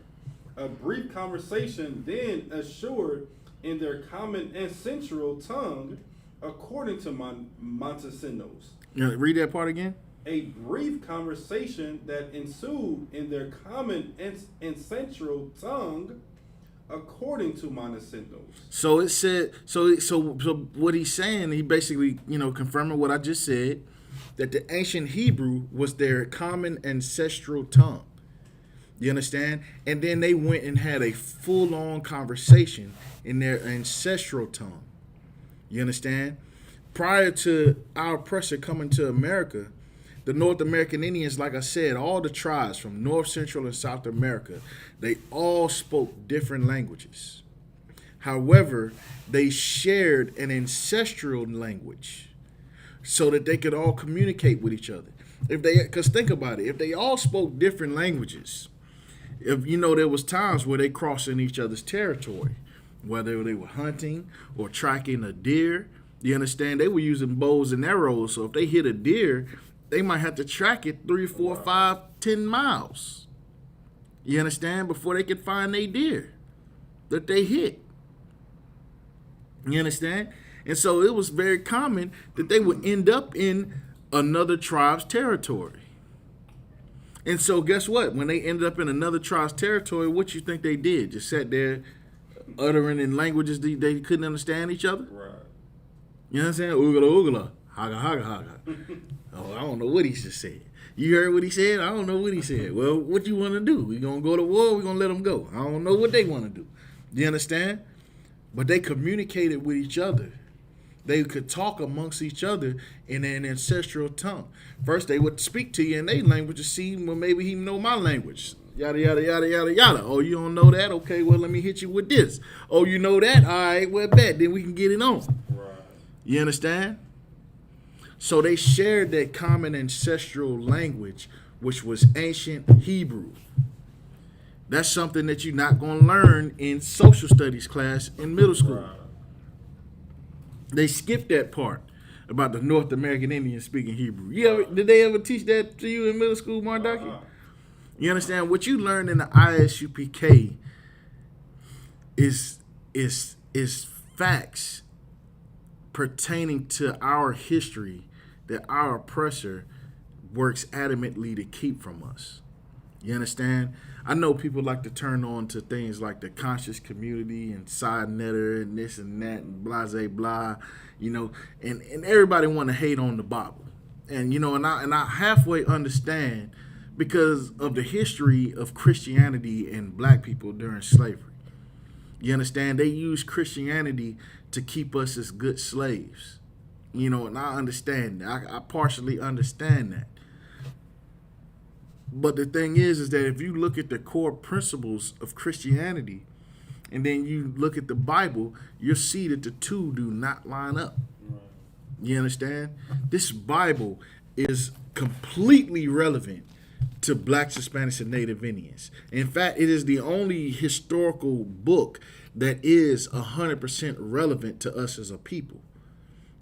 A brief conversation then assured in their common ancestral tongue, according to Montesinos. Read that part again. A brief conversation that ensued in their common ancestral tongue, according to Montesinos. So it said. So what he's saying, he basically, confirming what I just said, that the ancient Hebrew was their common ancestral tongue. You understand? And then they went and had a full-on conversation in their ancestral tongue. You understand? Prior to our oppressor coming to America, the North American Indians, like I said, all the tribes from North, Central, and South America, they all spoke different languages. However, they shared an ancestral language so that they could all communicate with each other. Because think about it, if they all spoke different languages, if there was times where they crossed in each other's territory, whether they were hunting or tracking a deer, you understand, they were using bows and arrows. So if they hit a deer, they might have to track it 3, 4, 5, 10 miles. You understand? Before they could find their deer that they hit. You understand? And so it was very common that they would end up in another tribe's territory. And so guess what? When they ended up in another tribe's territory, what you think they did? Just sat there uttering in languages they couldn't understand each other? Right. You know what I'm saying? Oogla, oogla, haga, haga, haga. Oh, I don't know what he just said. You heard what he said? I don't know what he said. Well, what you want to do? We going to go to war? We going to let them go? I don't know what they want to do. You understand? But they communicated with each other. They could talk amongst each other in an ancestral tongue. First, they would speak to you in their language to see, well, maybe he know my language. Yada, yada, yada, yada, yada. Oh, you don't know that? Okay, well, let me hit you with this. Oh, you know that? All right, well, bet. Then we can get it on. Right. You understand? So they shared that common ancestral language, which was ancient Hebrew. That's something that you're not going to learn in social studies class in middle school. Right. They skipped that part about the North American Indians speaking Hebrew. Did they ever teach that to you in middle school, Mardaki? You understand? What you learn in the ISUPK is facts pertaining to our history that our oppressor works adamantly to keep from us. You understand? I know people like to turn on to things like the conscious community and side netter and this and that and blah, blah, you know, and everybody want to hate on the Bible. And, you know, and I halfway understand because of the history of Christianity and black people during slavery. You understand? They use Christianity to keep us as good slaves. You know, and I understand that. I partially understand that. But the thing is that if you look at the core principles of Christianity and then you look at the Bible, you'll see that the two do not line up. Right. You understand? This Bible is completely relevant to blacks, Hispanics, and Native Indians. In fact, it is the only historical book that is 100% relevant to us as a people.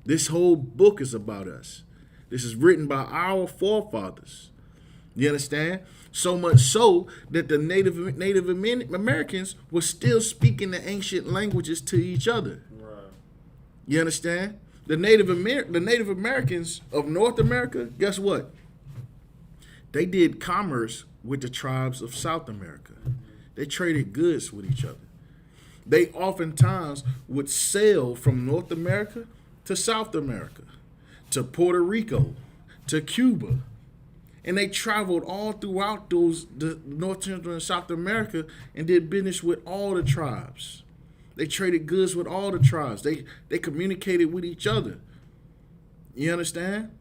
This whole book is about us. This is written by our forefathers. You understand? So much so that the Native Americans were still speaking the ancient languages to each other. Right. You understand? The Native Americans of North America, guess what? They did commerce with the tribes of South America. They traded goods with each other. They oftentimes would sail from North America to South America, to Puerto Rico, to Cuba. And they traveled all throughout the North Central and South America and did business with all the tribes. They traded goods with all the tribes. They communicated with each other. You understand?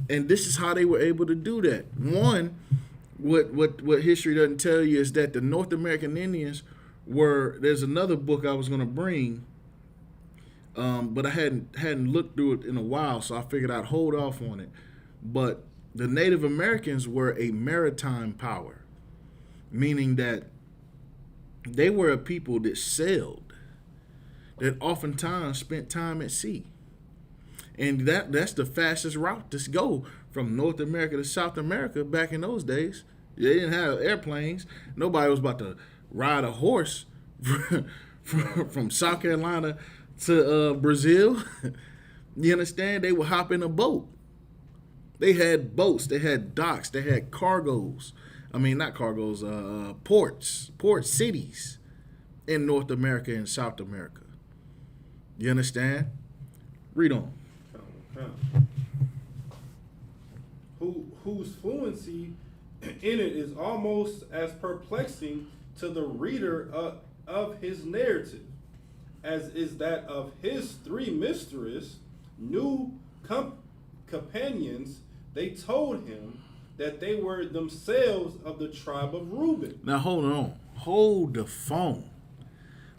And this is how they were able to do that. One, what history doesn't tell you is that the North American Indians there's another book I was going to bring, but I hadn't looked through it in a while, so I figured I'd hold off on it. But the Native Americans were a maritime power, meaning that they were a people that sailed, that oftentimes spent time at sea. And that's the fastest route to go from North America to South America back in those days. They didn't have airplanes. Nobody was about to ride a horse from South Carolina to Brazil. You understand? They would hop in a boat. They had boats, they had docks, they had cargoes. I mean, not cargoes, ports, port cities in North America and South America. You understand? Read on. Whose fluency in it is almost as perplexing to the reader of his narrative as is that of his three mysterious new companions. They told him that they were themselves of the tribe of Reuben. Now hold on. Hold the phone.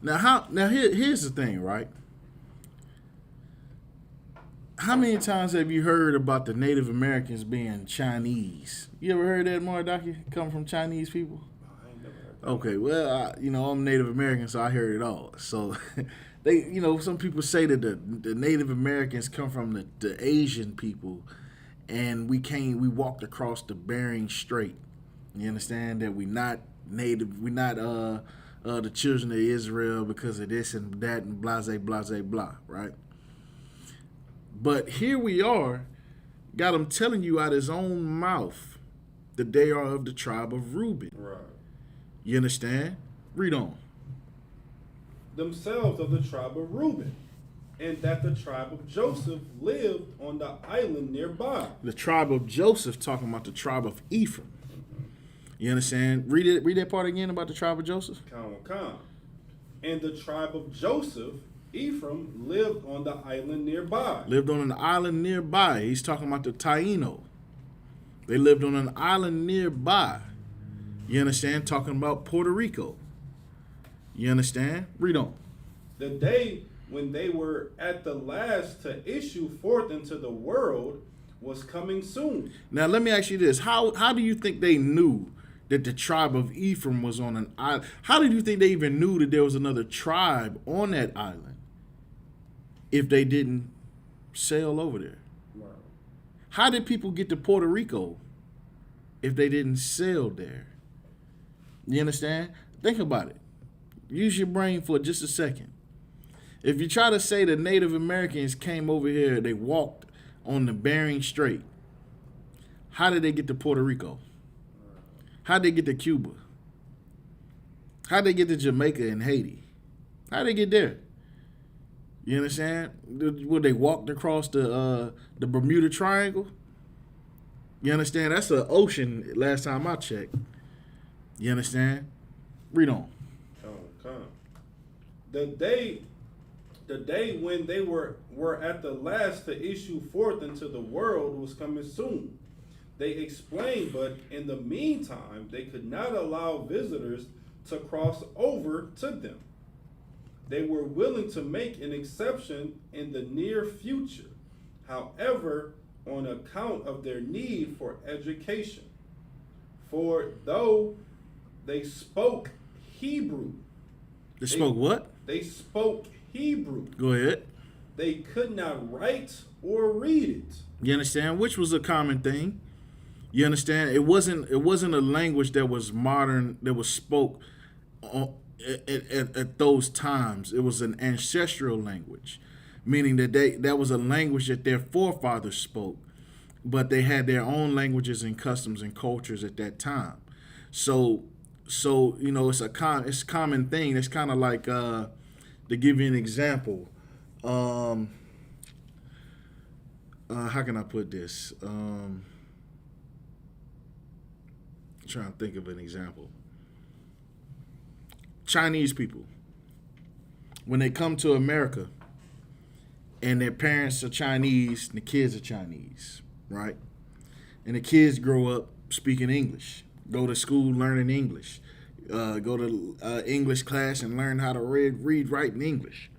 Now here's the thing, right? How many times have you heard about the Native Americans being Chinese? You ever heard that, Mardaki, come from Chinese people? I ain't never heard that. Okay, well, I'm Native American, so I heard it all. So they, some people say that the Native Americans come from the Asian people, and we walked across the Bering Strait. You understand that we not native, we not the children of Israel because of this and that and blase, blase, blah, right? But here we are, got him telling you out his own mouth that they are of the tribe of Reuben. Right. You understand? Read on. Themselves of the tribe of Reuben, and that the tribe of Joseph lived on the island nearby. The tribe of Joseph, talking about the tribe of Ephraim. You understand? Read that part again about the tribe of Joseph. Come. And the tribe of Joseph, Ephraim, lived on the island nearby. Lived on an island nearby. He's talking about the Taino. They lived on an island nearby. You understand? Talking about Puerto Rico. You understand? Read on. The day when they were at the last to issue forth into the world was coming soon. Now let me ask you this. How do you think they knew that the tribe of Ephraim was on an island? How did you think they even knew that there was another tribe on that island if they didn't sail over there? Wow. How did people get to Puerto Rico if they didn't sail there? You understand? Think about it. Use your brain for just a second. If you try to say the Native Americans came over here, they walked on the Bering Strait, how did they get to Puerto Rico? How'd they get to Cuba? How'd they get to Jamaica and Haiti? How'd they get there? You understand? Would they walked across the Bermuda Triangle? You understand? That's an ocean last time I checked. You understand? Read on. Come. The day when they were at the last to issue forth into the world was coming soon. They explained, but in the meantime, they could not allow visitors to cross over to them. They were willing to make an exception in the near future, however, on account of their need for education. For though they spoke Hebrew. They spoke what? They spoke Hebrew. Go ahead. They could not write or read it. You understand? Which was a common thing. You understand? It wasn't a language that was modern, that was spoke at those times. It was an ancestral language, meaning that that was a language that their forefathers spoke, but they had their own languages and customs and cultures at that time. So you know, it's a common thing. It's kind of like to give you an example. How can I put this? Trying to think of an example. Chinese people, when they come to America and their parents are Chinese and the kids are Chinese, right? And the kids grow up speaking English, go to school learning English, go to English class and learn how to read, write in English.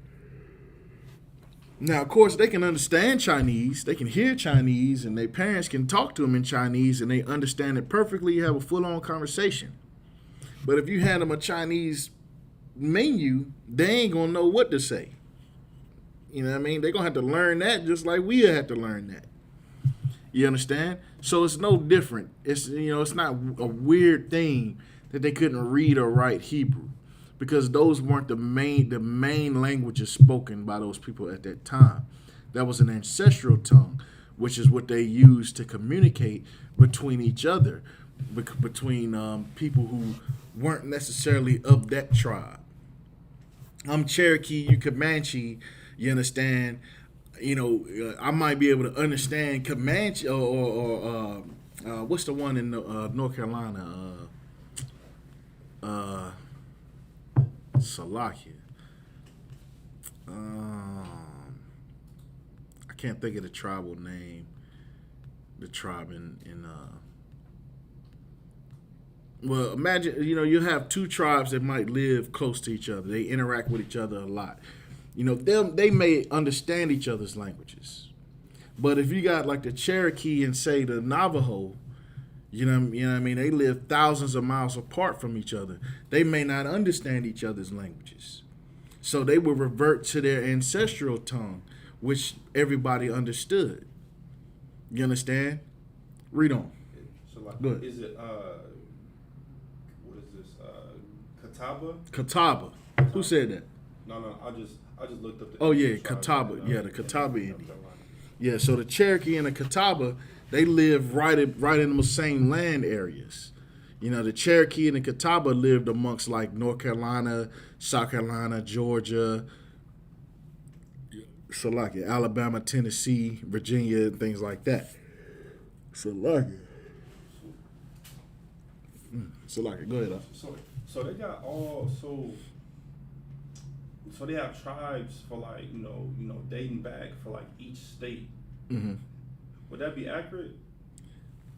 Now, of course, they can understand Chinese, they can hear Chinese, and their parents can talk to them in Chinese, and they understand it perfectly. You have a full-on conversation. But if you hand them a Chinese menu, they ain't going to know what to say. You know what I mean? They're going to have to learn that just like we had to learn that. You understand? So it's no different. It's, you know, it's not a weird thing that they couldn't read or write Hebrew, because those weren't the main languages spoken by those people at that time. That was an ancestral tongue, which is what they used to communicate between each other, between people who weren't necessarily of that tribe. I'm Cherokee, you Comanche, you understand? You know, I might be able to understand Comanche or what's the one in North Carolina? Salakia. I can't think of the tribal name. The tribe in well, imagine, you know, you have two tribes that might live close to each other. They interact with each other a lot. You know, they may understand each other's languages. But if you got like the Cherokee and say the Navajo, you know what I mean? They live thousands of miles apart from each other. They may not understand each other's languages. So they will revert to their ancestral tongue, which everybody understood. You understand? Read on. So like, Good. is it what is this? Catawba? Catawba. Who said that? No, I just looked up the Oh yeah, tribes Catawba. in, Yeah, the Catawba in North Indian. Carolina. Yeah, so the Cherokee and the Catawba, they live right in the same land areas. You know, the Cherokee and the Catawba lived amongst like North Carolina, South Carolina, Georgia, so like Alabama, Tennessee, Virginia, and things like that. So like it. Go ahead. So they got all so they have tribes for like you know dating back for like each state. Mm-hmm. Would that be accurate?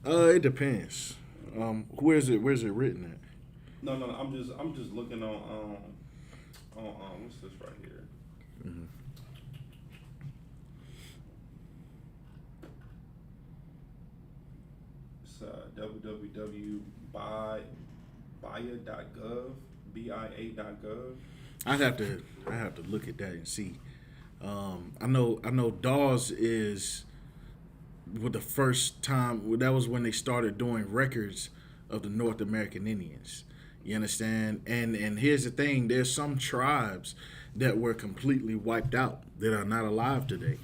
It depends. Where's it written at? No. I'm just looking on what's this right here? Mm-hmm. It's www.bia.gov, BIA.gov. I have to look at that and see. I know Dawes is with the first time, that was when they started doing records of the North American Indians. You understand? And here's the thing, there's some tribes that were completely wiped out that are not alive today.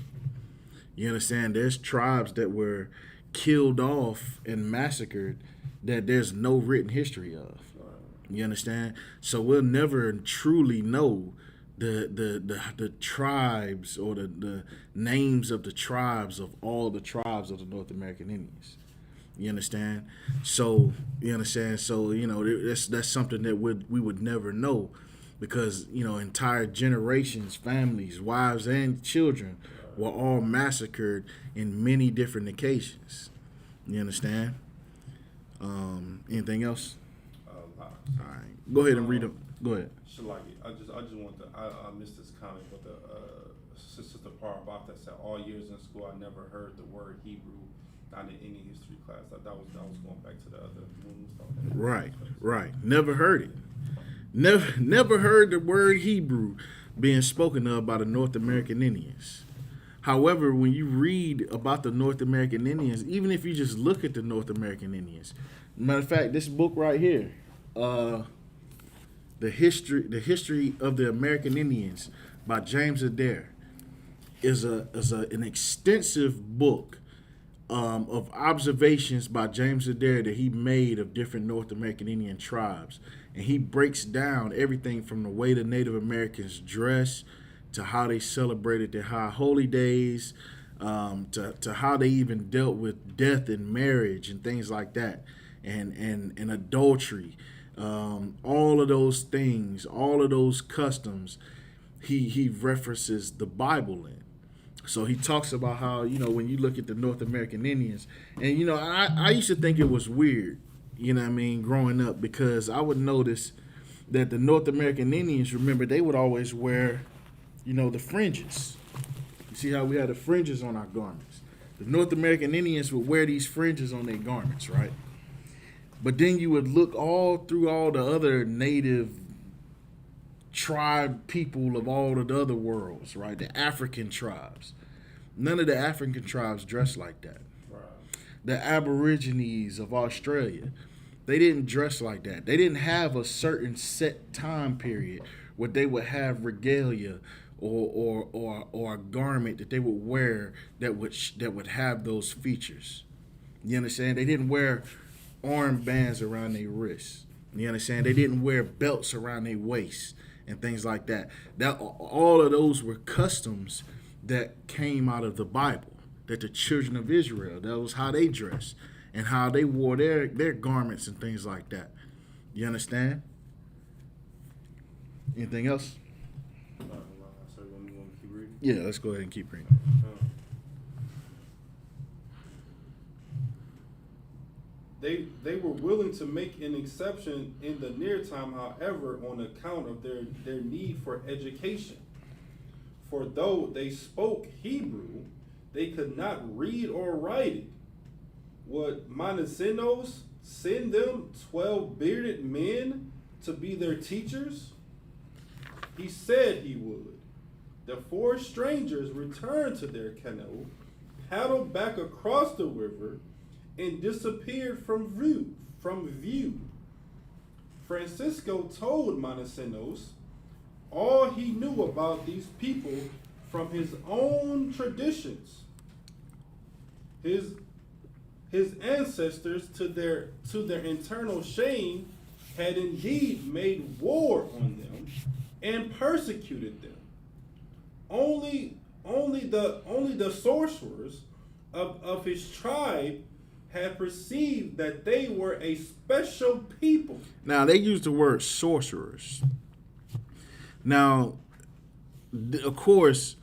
You understand? There's tribes that were killed off and massacred that there's no written history of. You understand? So we'll never truly know the tribes or the names of the tribes of all the tribes of the North American Indians. You understand? So that's something that we would never know, because entire generations, families, wives, and children were all massacred in many different occasions. You understand? Anything else? All right, go ahead and read them. Go ahead. Shalaki, I just want to, I missed this comment, but the Sister Parabata said, all years in school I never heard the word Hebrew, not in any history class. That was going back to the other stuff. Right. Never heard it. Never heard the word Hebrew being spoken of by the North American Indians. However, when you read about the North American Indians, even if you just look at the North American Indians, matter of fact, this book right here, the history of the American Indians by James Adair, is an extensive book of observations by James Adair that he made of different North American Indian tribes, and he breaks down everything from the way the Native Americans dress, to how they celebrated their high holy days, to how they even dealt with death and marriage and things like that, and adultery. All of those things, all of those customs, he references the Bible in. So he talks about how, when you look at the North American Indians, and, I used to think it was weird, growing up, because I would notice that the North American Indians, remember, they would always wear, the fringes. You see how we had the fringes on our garments. The North American Indians would wear these fringes on their garments, right? But then you would look all through all the other native tribe people of all of the other worlds, right? The African tribes. None of the African tribes dressed like that. Right. The Aborigines of Australia, they didn't dress like that. They didn't have a certain set time period where they would have regalia or a garment that they would wear that would have those features. You understand? They didn't wear armbands around their wrists. You understand? They didn't wear belts around their waist and things like that. That all of those were customs that came out of the Bible, that the children of Israel, that was how they dressed and how they wore their garments and things like that. You understand? Anything else? So you want to keep reading? Yeah, let's go ahead and keep reading. They were willing to make an exception in the near time, however, on account of their need for education. For though they spoke Hebrew, they could not read or write it. Would Montesinos send them 12 bearded men to be their teachers? He said he would. The 4 strangers returned to their canoe, paddled back across the river, and disappeared from view. Francisco told Montesinos all he knew about these people from his own traditions. His ancestors, to their internal shame, had indeed made war on them and persecuted them. Only the sorcerers of his tribe had perceived that they were a special people. Now, they use the word sorcerers. Now, of course,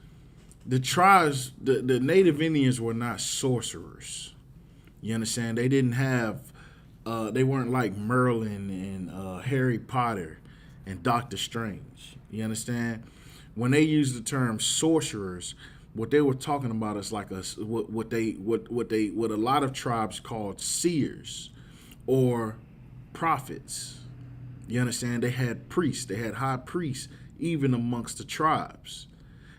the tribes, the Native Indians were not sorcerers. You understand? They didn't have, they weren't like Merlin and Harry Potter and Doctor Strange. You understand? When they use the term sorcerers, what they were talking about is like what a lot of tribes called seers or prophets. You understand? They had priests. They had high priests even amongst the tribes.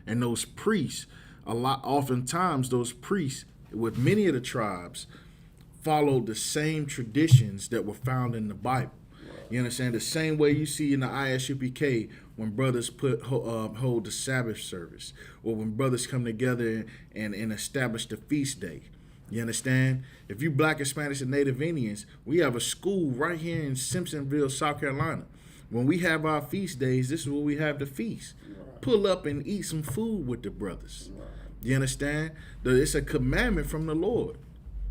And those priests, oftentimes those priests with many of the tribes followed the same traditions that were found in the Bible. You understand? The same way you see in the ISUPK when brothers hold the Sabbath service, or when brothers come together and establish the feast day. You understand? If you Black, Hispanics, and Native Indians, we have a school right here in Simpsonville, South Carolina. When we have our feast days, this is where we have the feast. Pull up and eat some food with the brothers. You understand? It's a commandment from the Lord.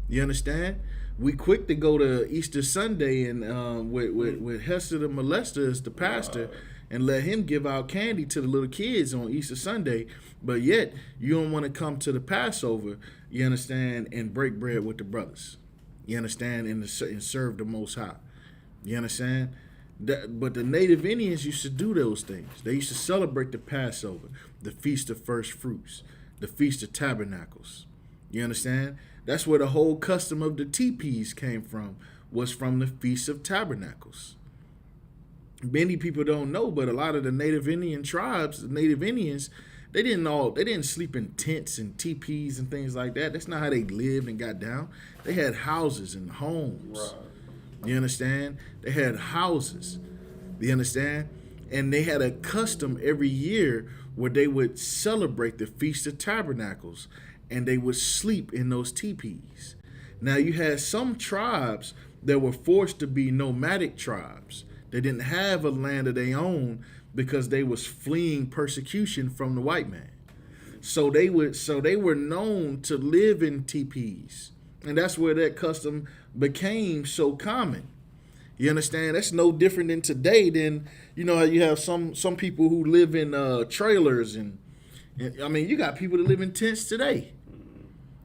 You understand? We quick to go to Easter Sunday and with Hester the molester as the pastor and let him give out candy to the little kids on Easter Sunday, but yet you don't want to come to the Passover, you understand, and break bread with the brothers. You understand? And serve the Most High. You understand? But the Native Indians used to do those things. They used to celebrate the Passover, the Feast of First Fruits, the Feast of Tabernacles. You understand? That's where the whole custom of the teepees came from, was from the Feast of Tabernacles. Many people don't know, but a lot of the Native Indian tribes, the Native Indians, they didn't sleep in tents and teepees and things like that. That's not how they lived and got down. They had houses and homes. Right. You understand? They had houses. You understand? And they had a custom every year where they would celebrate the Feast of Tabernacles, and they would sleep in those teepees. Now, you had some tribes that were forced to be nomadic tribes. They didn't have a land of their own because they was fleeing persecution from the white man. So they were known to live in teepees. And that's where that custom became so common. You understand? That's no different than today. Than, you know, how you have some people who live in trailers and I mean, you got people that live in tents today.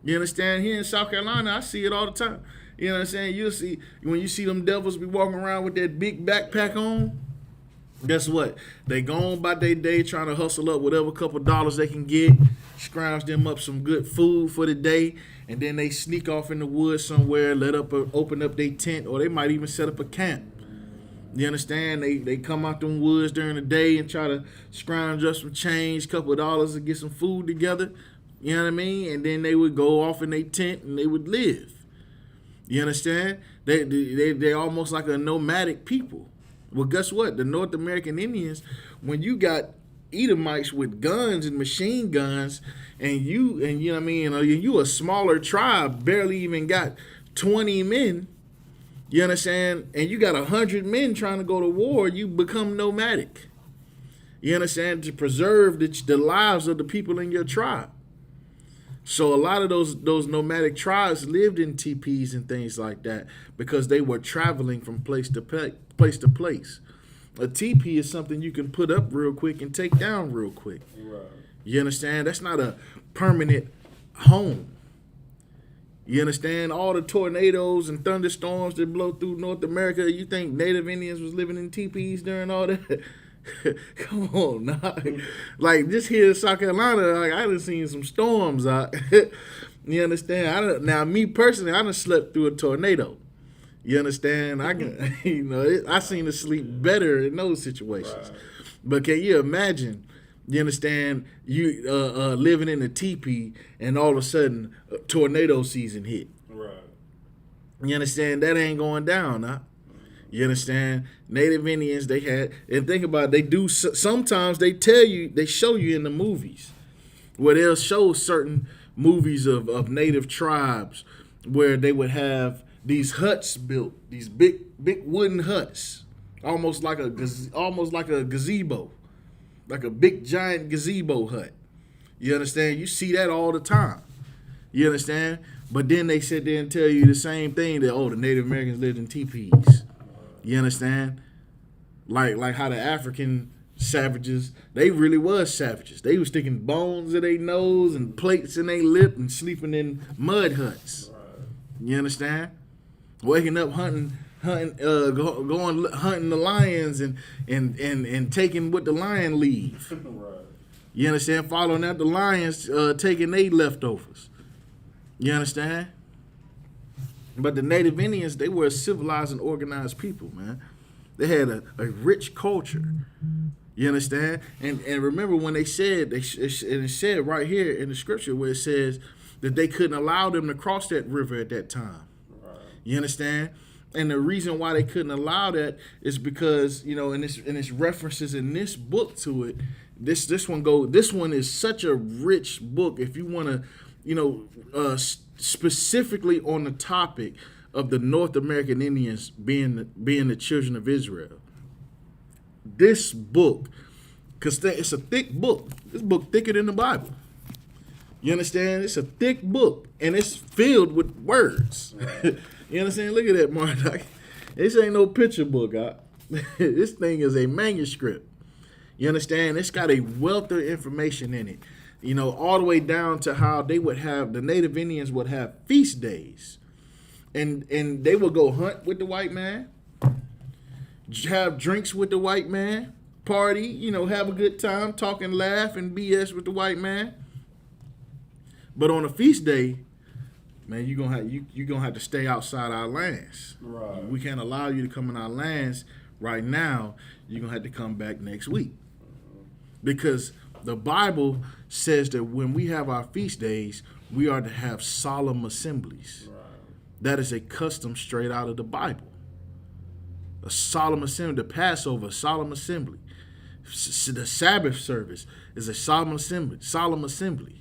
You understand? Here in South Carolina, I see it all the time. You know what I'm saying? You'll see, when you see them devils be walking around with that big backpack on, guess what? They go on by their day trying to hustle up whatever couple dollars they can get, scrounge them up some good food for the day, and then they sneak off in the woods somewhere, open up their tent, or they might even set up a camp. You understand? They come out them woods during the day and try to scrounge up some change, couple of dollars to get some food together. You know what I mean? And then they would go off in their tent and they would live. You understand? They're almost like a nomadic people. Well, guess what? The North American Indians, when you got Edomites with guns and machine guns, and you know what I mean, you a smaller tribe, barely even got 20 men, you understand? And you got 100 men trying to go to war, you become nomadic. You understand? To preserve the lives of the people in your tribe. So a lot of those nomadic tribes lived in teepees and things like that because they were traveling from place to place. A teepee is something you can put up real quick and take down real quick. Right. You understand? That's not a permanent home. You understand? All the tornadoes and thunderstorms that blow through North America, you think Native Indians was living in teepees during all that? Come on, nah. Like just here in South Carolina, like I done seen some storms out. You understand? Now me personally, I done slept through a tornado. You understand? I can, I seen to sleep better in those situations. Right. But can you imagine? You understand? You living in a teepee, and all of a sudden, tornado season hit. Right. You understand? That ain't going down, huh? You understand? Native Indians, they had, and think about it, they do, sometimes they show you in the movies where they'll show certain movies of native tribes where they would have these huts built, these big wooden huts, almost like a gazebo, like a big giant gazebo hut. You understand? You see that all the time. You understand? But then they sit there and tell you the same thing that, the Native Americans lived in teepees. You understand? Like how the African savages, they really was savages. They was sticking bones in their nose and plates in their lip and sleeping in mud huts. Right. You understand? Waking up hunting, going hunting the lions and taking what the lion leave. Right. You understand? Following after the lions, taking their leftovers. You understand? But the Native Indians, they were a civilized and organized people, man. They had a rich culture. You understand? And remember when they said, it said right here in the scripture where it says that they couldn't allow them to cross that river at that time. Right. You understand? And the reason why they couldn't allow that is because, and it's references in this book to it. This one is such a rich book. If you want to specifically on the topic of the North American Indians being the children of Israel. This book, because it's a thick book. This book thicker than the Bible. You understand? It's a thick book, and it's filled with words. You understand? Look at that, Mark. This ain't no picture book. This thing is a manuscript. You understand? It's got a wealth of information in it. All the way down to how they would have, the Native Indians would have feast days. And they would go hunt with the white man, have drinks with the white man, party, have a good time, talk and laugh and BS with the white man. But on a feast day, man, you're gonna have to stay outside our lands. Right. We can't allow you to come in our lands right now. You're gonna have to come back next week. Because the Bible says that when we have our feast days, we are to have solemn assemblies. Right. That is a custom straight out of the Bible. A solemn assembly, the Passover, a solemn assembly. The Sabbath service is a solemn assembly.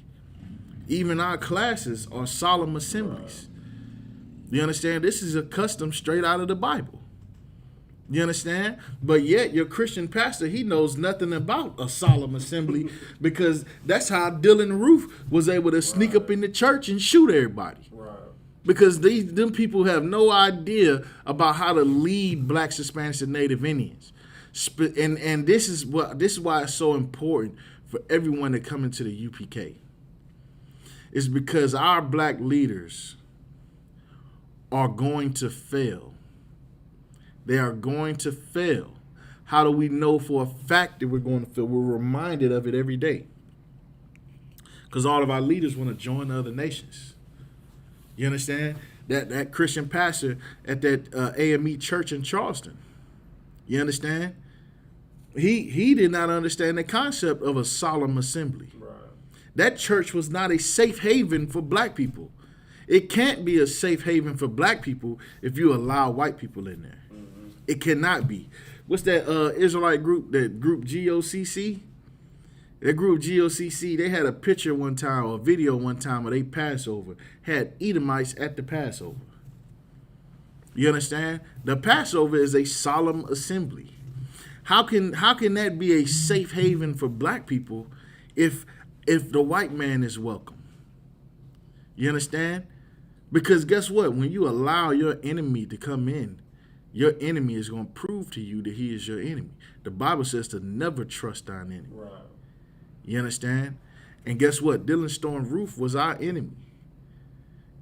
Even our classes are solemn assemblies. Right. You understand? This is a custom straight out of the Bible. You understand? But yet your Christian pastor, he knows nothing about a solemn assembly because that's how Dylan Roof was able to sneak up in the church and shoot everybody. Right. Because them people have no idea about how to lead blacks, Hispanics, and Native Indians. And this is why it's so important for everyone to come into the UPK. It's because our black leaders are going to fail. They are going to fail. How do we know for a fact that we're going to fail? We're reminded of it every day. Because all of our leaders want to join the other nations. You understand? That Christian pastor at that AME church in Charleston. You understand? He did not understand the concept of a solemn assembly. Right. That church was not a safe haven for black people. It can't be a safe haven for black people if you allow white people in there. Mm-hmm. It cannot be. What's that Israelite group, that group GOCC? That group GOCC, they had a picture one time, or a video one time of they Passover, had Edomites at the Passover. You understand? The Passover is a solemn assembly. How can that be a safe haven for black people if the white man is welcome? You understand? Because guess what? When you allow your enemy to come in, your enemy is going to prove to you that he is your enemy. The Bible says to never trust thine enemy. Right. You understand? And guess what? Dylan Storm Roof was our enemy.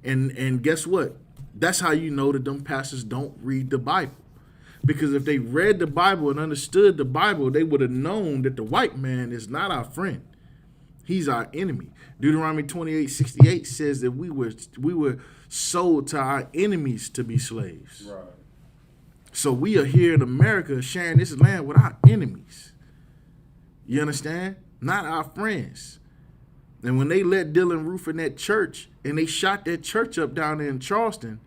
And guess what? That's how you know that them pastors don't read the Bible. Because if they read the Bible and understood the Bible, they would have known that the white man is not our friend. He's our enemy. Deuteronomy 28:68 says that we were sold to our enemies to be slaves. Right. So we are here in America sharing this land with our enemies. You understand? Not our friends. And when they let Dylan Roof in that church and they shot that church up down there in Charleston,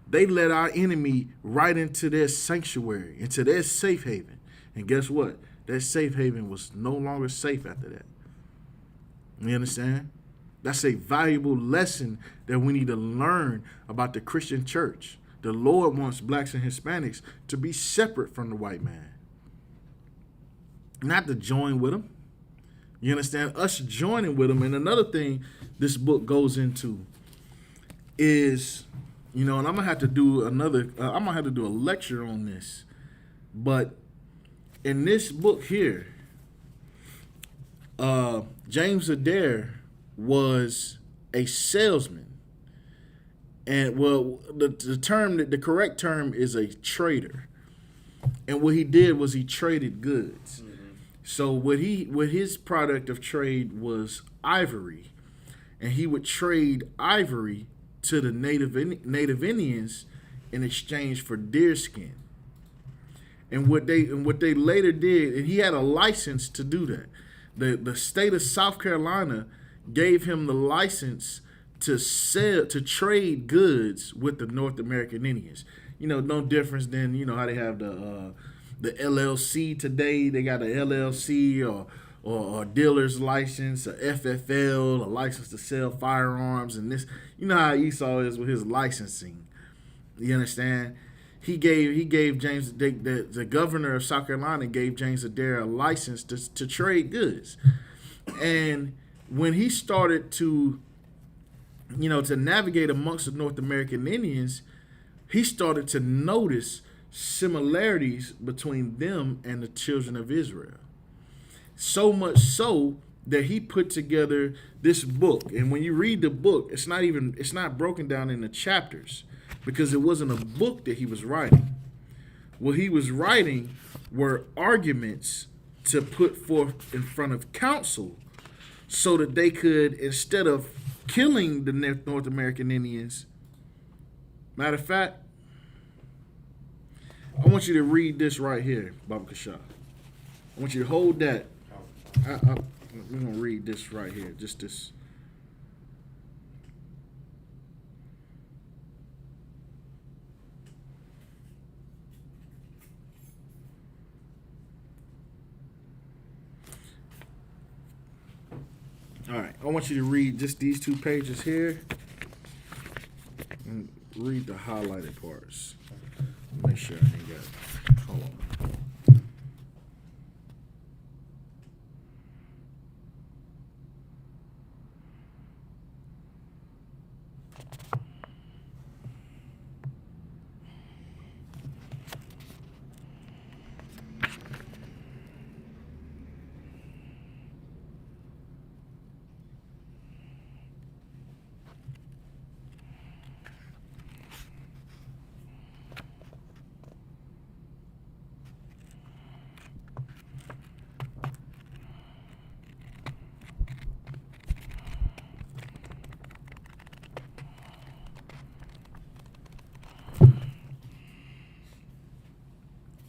they let our enemy right into their sanctuary, into their safe haven. And guess what? That safe haven was no longer safe after that. You understand? That's a valuable lesson that we need to learn about the Christian church. The Lord wants blacks and Hispanics to be separate from the white man. Not to join with them. You understand? Us joining with them. And another thing this book goes into is, and I'm gonna have to do I'm gonna have to do a lecture on this. But in this book here, James Adair was a salesman. And the correct term is a trader. And what he did was he traded goods. Mm-hmm. So what his product of trade was ivory, and he would trade ivory to the Native Indians in exchange for deer skin. And what they later did, and he had a license to do that. The state of South Carolina gave him the license to trade goods with the North American Indians. No difference than how they have the LLC today. They got a LLC or dealer's license, a FFL, a license to sell firearms, and this. You know how Esau is with his licensing. You understand? He gave James, the governor of South Carolina gave James Adair a license to trade goods. And when he started to navigate amongst the North American Indians, he started to notice similarities between them and the children of Israel. So much so that he put together this book. And when you read the book, it's not broken down into chapters, because it wasn't a book that he was writing. What he was writing were arguments to put forth in front of council so that they could, instead of killing the North American Indians, matter of fact, I want you to read this right here, Baba Kasha. I want you to hold that. We're going to read this right here, just this. All right, I want you to read just these 2 pages here and read the highlighted parts. Make sure I ain't got it. Hold on.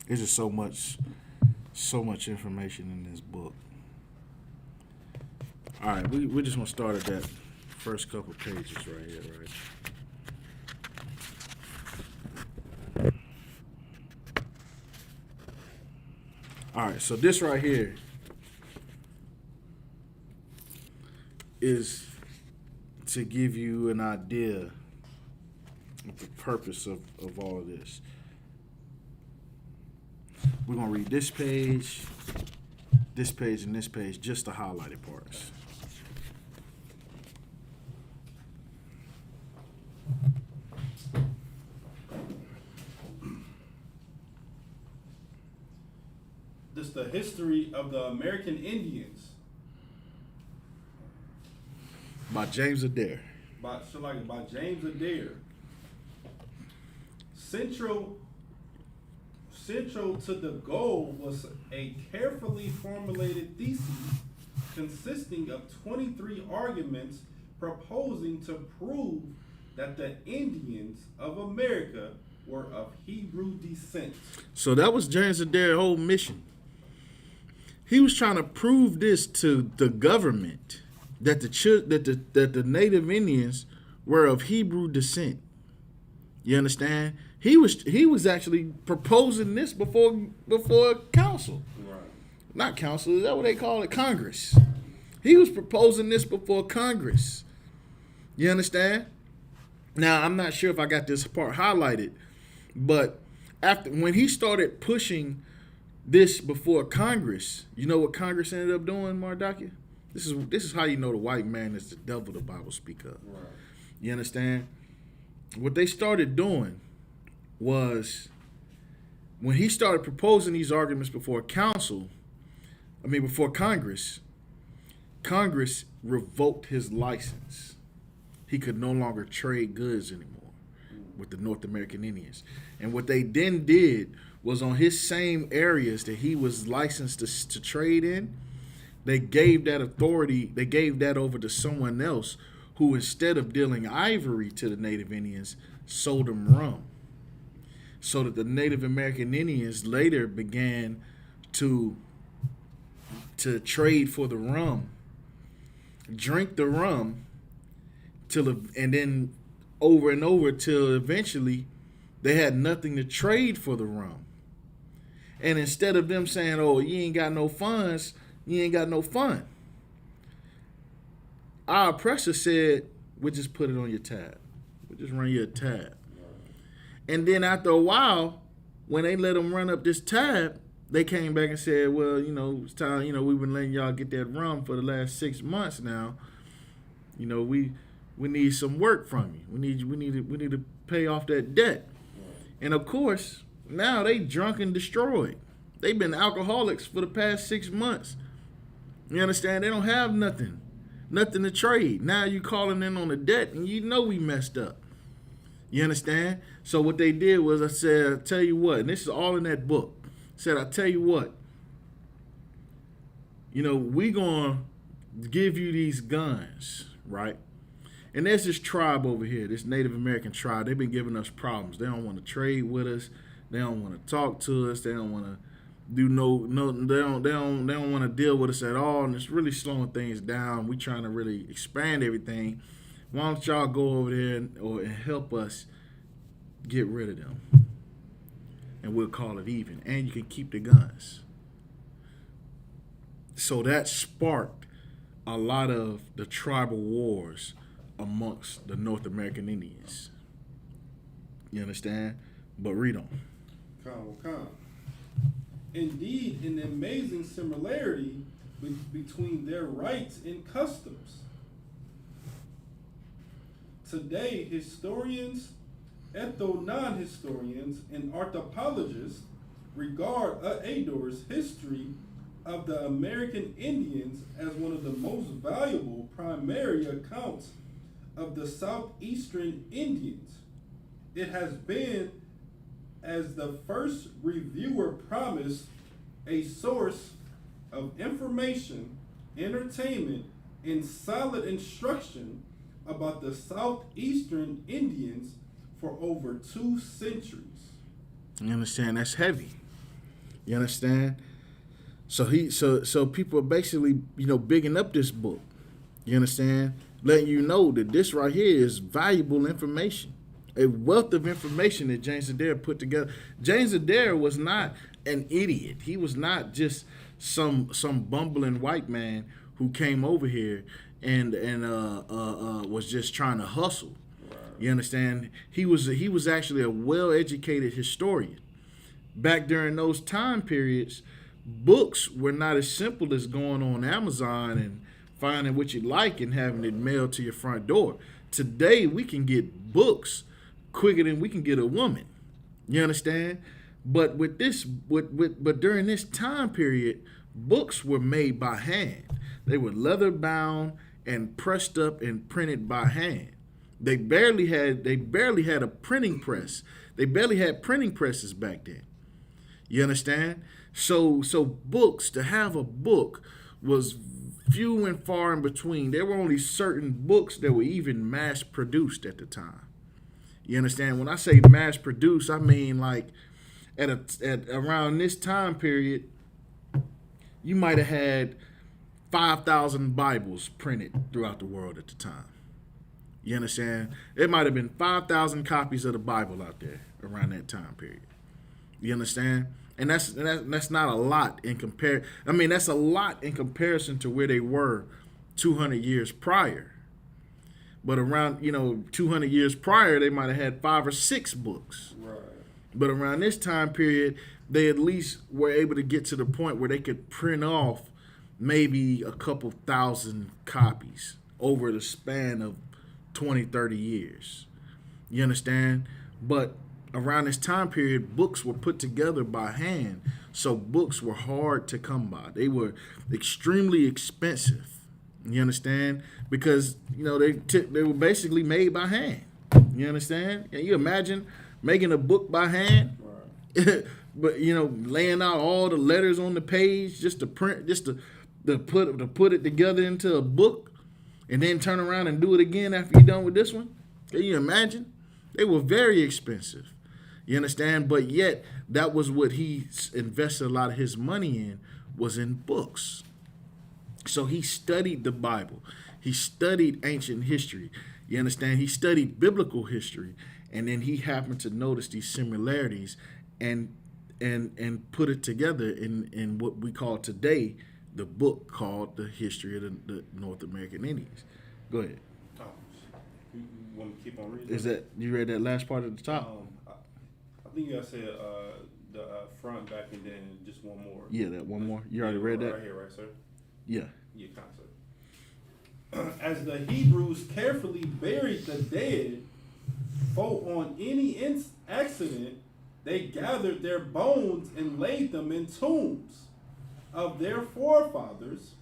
There's just so much information in this book. All right, we're just gonna start at that first couple pages right here, right? All right, so this right here is to give you an idea of the purpose of all of this. We're going to read this page, and this page, just the highlighted parts. This is the history of the American Indians. By James Adair. By James Adair. Central to the goal was a carefully formulated thesis consisting of 23 arguments proposing to prove that the Indians of America were of Hebrew descent. So that was James Adair's whole mission. He was trying to prove this to the government, that the Native Indians were of Hebrew descent. You understand? He was actually proposing this before council. Right. Not council, is that what they call it? Congress. He was proposing this before Congress. You understand? Now, I'm not sure if I got this part highlighted, but when he started pushing this before Congress, you know what Congress ended up doing, Mardaki? This is how you know the white man is the devil the Bible speak of. Right. You understand? What they started doing was, when he started proposing these arguments before Congress, Congress revoked his license. He could no longer trade goods anymore with the North American Indians. And what they then did was, on his same areas that he was licensed to trade in, they gave that authority, they gave that over to someone else who, instead of dealing ivory to the Native Indians, sold them rum. So that the Native American Indians later began to trade for the rum, drink the rum, and then over and over till eventually they had nothing to trade for the rum. And instead of them saying, "Oh, you ain't got no funds," you ain't got no fun. Our oppressor said, we'll just put it on your tab. We'll just run you a tab. And then after a while, when they let them run up this tab, they came back and said, well, it's time, we've been letting y'all get that rum for the last 6 months now. We need some work from you. We need to pay off that debt. And of course, now they drunk and destroyed. They've been alcoholics for the past 6 months. You understand? They don't have nothing to trade. Now you calling in on the debt, and we messed up. You understand? So what they did was, I said, I tell you what, and this is all in that book. I said, I tell you what, we gonna give you these guns, right? And there's this tribe over here, this Native American tribe. They've been giving us problems. They don't want to trade with us. They don't want to talk to us. They don't want to do they don't want to deal with us at all, and it's really slowing things down. We trying to really expand everything. Why don't y'all go over there and help us get rid of them, and we'll call it even, and you can keep the guns. So that sparked a lot of the tribal wars amongst the North American Indians. You understand? But read on. Come. Indeed, an amazing similarity between their rights and customs. Today, historians, ethno-non-historians, and anthropologists regard Ador's history of the American Indians as one of the most valuable primary accounts of the southeastern Indians. It has been, as the first reviewer promised, a source of information, entertainment, and solid instruction about the southeastern Indians for over 2 centuries. You understand? That's heavy. You understand? So people are basically, bigging up this book. You understand? Letting you know that this right here is valuable information. A wealth of information that James Adair put together. James Adair was not an idiot. He was not just some bumbling white man who came over here and was just trying to hustle. Right. You understand? He was actually a well-educated historian. Back during those time periods, books were not as simple as going on Amazon and finding what you like and having it mailed to your front door. Today, we can get books quicker than we can get a woman. You understand? But but during this time period, books were made by hand. They were leather bound and pressed up and printed by hand. They barely had a printing press. They barely had printing presses back then. You understand? So books, to have a book was few and far in between. There were only certain books that were even mass produced at the time. You understand? When I say mass produced, I mean like at around this time period, you might have had 5,000 Bibles printed throughout the world at the time. You understand? It might have been 5,000 copies of the Bible out there around that time period. You understand? And that's not a lot in that's a lot in comparison to where they were 200 years prior. But around, 200 years prior, they might have had 5 or 6 books. Right. But around this time period, they at least were able to get to the point where they could print off maybe a couple thousand copies over the span of 20, 30 years. You understand? But around this time period, books were put together by hand, so books were hard to come by. They were extremely expensive. You understand? Because they were basically made by hand. You understand? Can you imagine making a book by hand? Right. But laying out all the letters on the page just to print, just to put it together into a book, and then turn around and do it again after you're done with this one. Can you imagine? They were very expensive. You understand? But yet, that was what he invested a lot of his money in, was in books. So he studied the Bible. He studied ancient history. You understand? He studied biblical history. And then he happened to notice these similarities and put it together in what we call today the book called The History of the North American Indians. Go ahead. Oh, you want me to keep on reading? Is that you read that last part at the top? I think you guys said the front, back, and then just one more. Yeah, that one more. You already read that? Right here, right, sir? Yeah. Yeah, concept. As the Hebrews carefully buried the dead, for on any accident, they gathered their bones and laid them in tombs of their forefathers.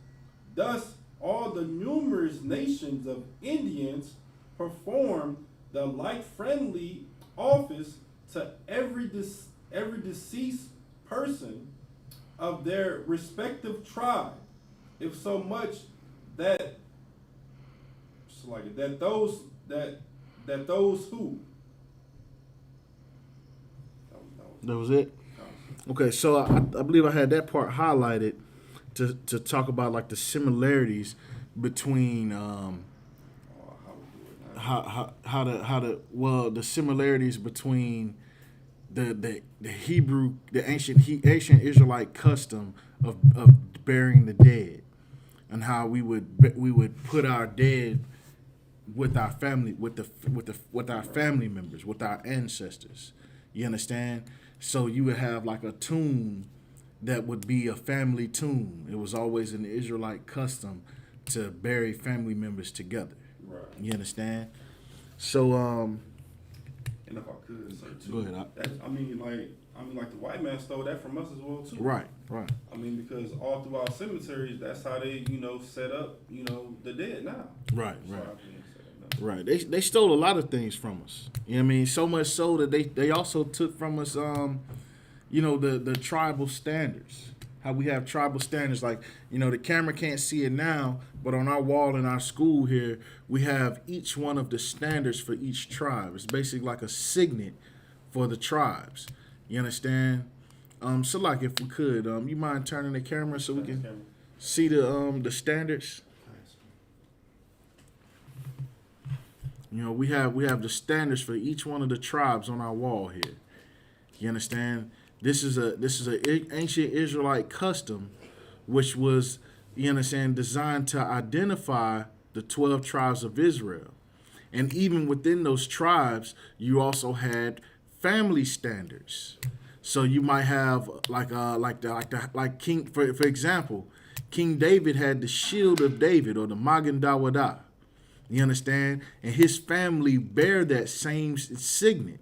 Thus, all the numerous nations of Indians performed the like friendly office to every deceased person of their respective tribe, if so much that those who That was it? Okay, so I believe I had that part highlighted to talk about like the similarities between the similarities between the Hebrew, the ancient Israelite custom of burying the dead, and how we would put our dead with our family, with our family members, with our ancestors. You understand? So you would have like a tomb that would be a family tomb. It was always an Israelite custom to bury family members together. right. You understand? So And if I could say too, Go ahead. I mean, like the white man stole that from us as well too. right. I mean, because all through our cemeteries, that's how they, set up, the dead now. Right. So I can't say that, no. Right. They stole a lot of things from us. You know what I mean? So much so that they also took from us the tribal standards. How we have tribal standards, like, the camera can't see it now, but on our wall in our school here, we have each one of the standards for each tribe. It's basically like a signet for the tribes. You understand? So like if we could, you mind turning the camera so we can see the standards? We have the standards for each one of the tribes on our wall here. You understand? This is a ancient Israelite custom, which was, designed to identify the 12 tribes of Israel. And even within those tribes, you also had family standards. So you might have like King, for example, King David had the Shield of David, or the Magen Dawadah. You understand? And his family bear that same signet.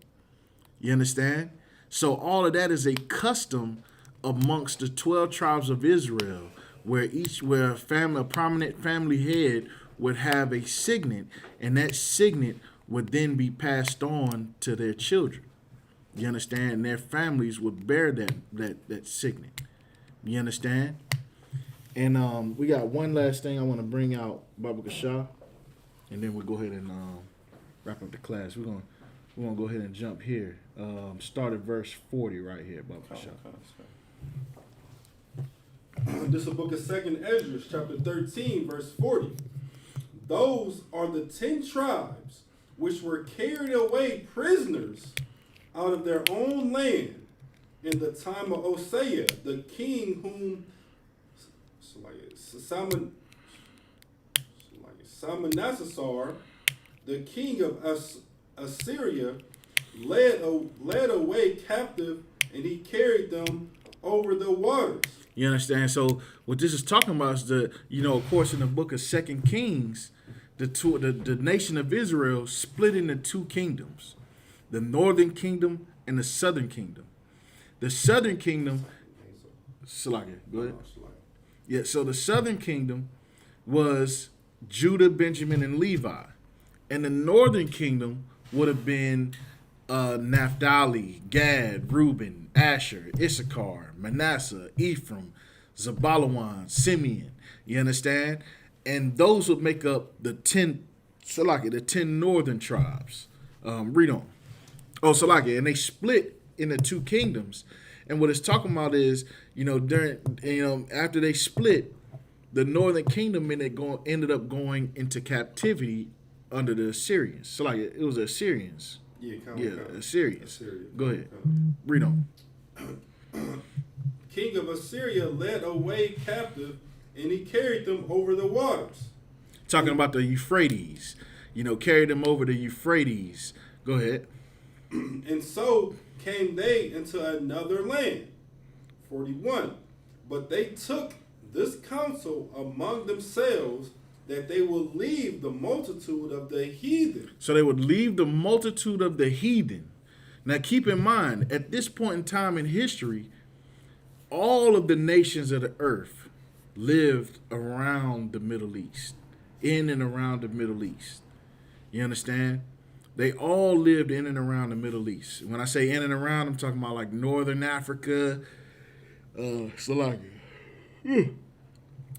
You understand? So all of that is a custom amongst the 12 tribes of Israel, where a prominent family head would have a signet, and that signet would then be passed on to their children. You understand? And their families would bear that signet. You understand? And we got one last thing I want to bring out, Baba Shah, and then we'll go ahead and wrap up the class. We're gonna go ahead and jump here. Start at verse 40 right here, Baba Shah. This is the book of 2nd Ezra, chapter 13, verse 40. Those are the 10 tribes which were carried away prisoners out of their own land in the time of Hosea, the king whom Salmanassar, the king of Assyria, led away captive, and he carried them over the waters. You understand? So what this is talking about is of course, in the book of 2 Kings, the nation of Israel split into two kingdoms, the northern kingdom and the southern kingdom. The southern kingdom, Salakia, go ahead. Yeah, so the southern kingdom was Judah, Benjamin, and Levi. And the northern kingdom would have been Naphtali, Gad, Reuben, Asher, Issachar, Manasseh, Ephraim, Zebulun, Simeon. You understand? And those would make up the 10 northern tribes. Read on. Oh, Salakia, and they split into two kingdoms. And what it's talking about is, after they split, the northern kingdom ended up going into captivity under the Assyrians. So it was the Assyrians. Assyrians. Go ahead. Read on. King of Assyria led away captive and he carried them over the waters. Talking about the Euphrates. Carried them over the Euphrates. Go ahead. And so came they into another land. 41. But they took this counsel among themselves that they will leave the multitude of the heathen. So they would leave the multitude of the heathen. Now keep in mind, at this point in time in history, all of the nations of the earth lived around the Middle East, in and around the Middle East. You understand? They all lived in and around the Middle East. When I say in and around, I'm talking about like Northern Africa,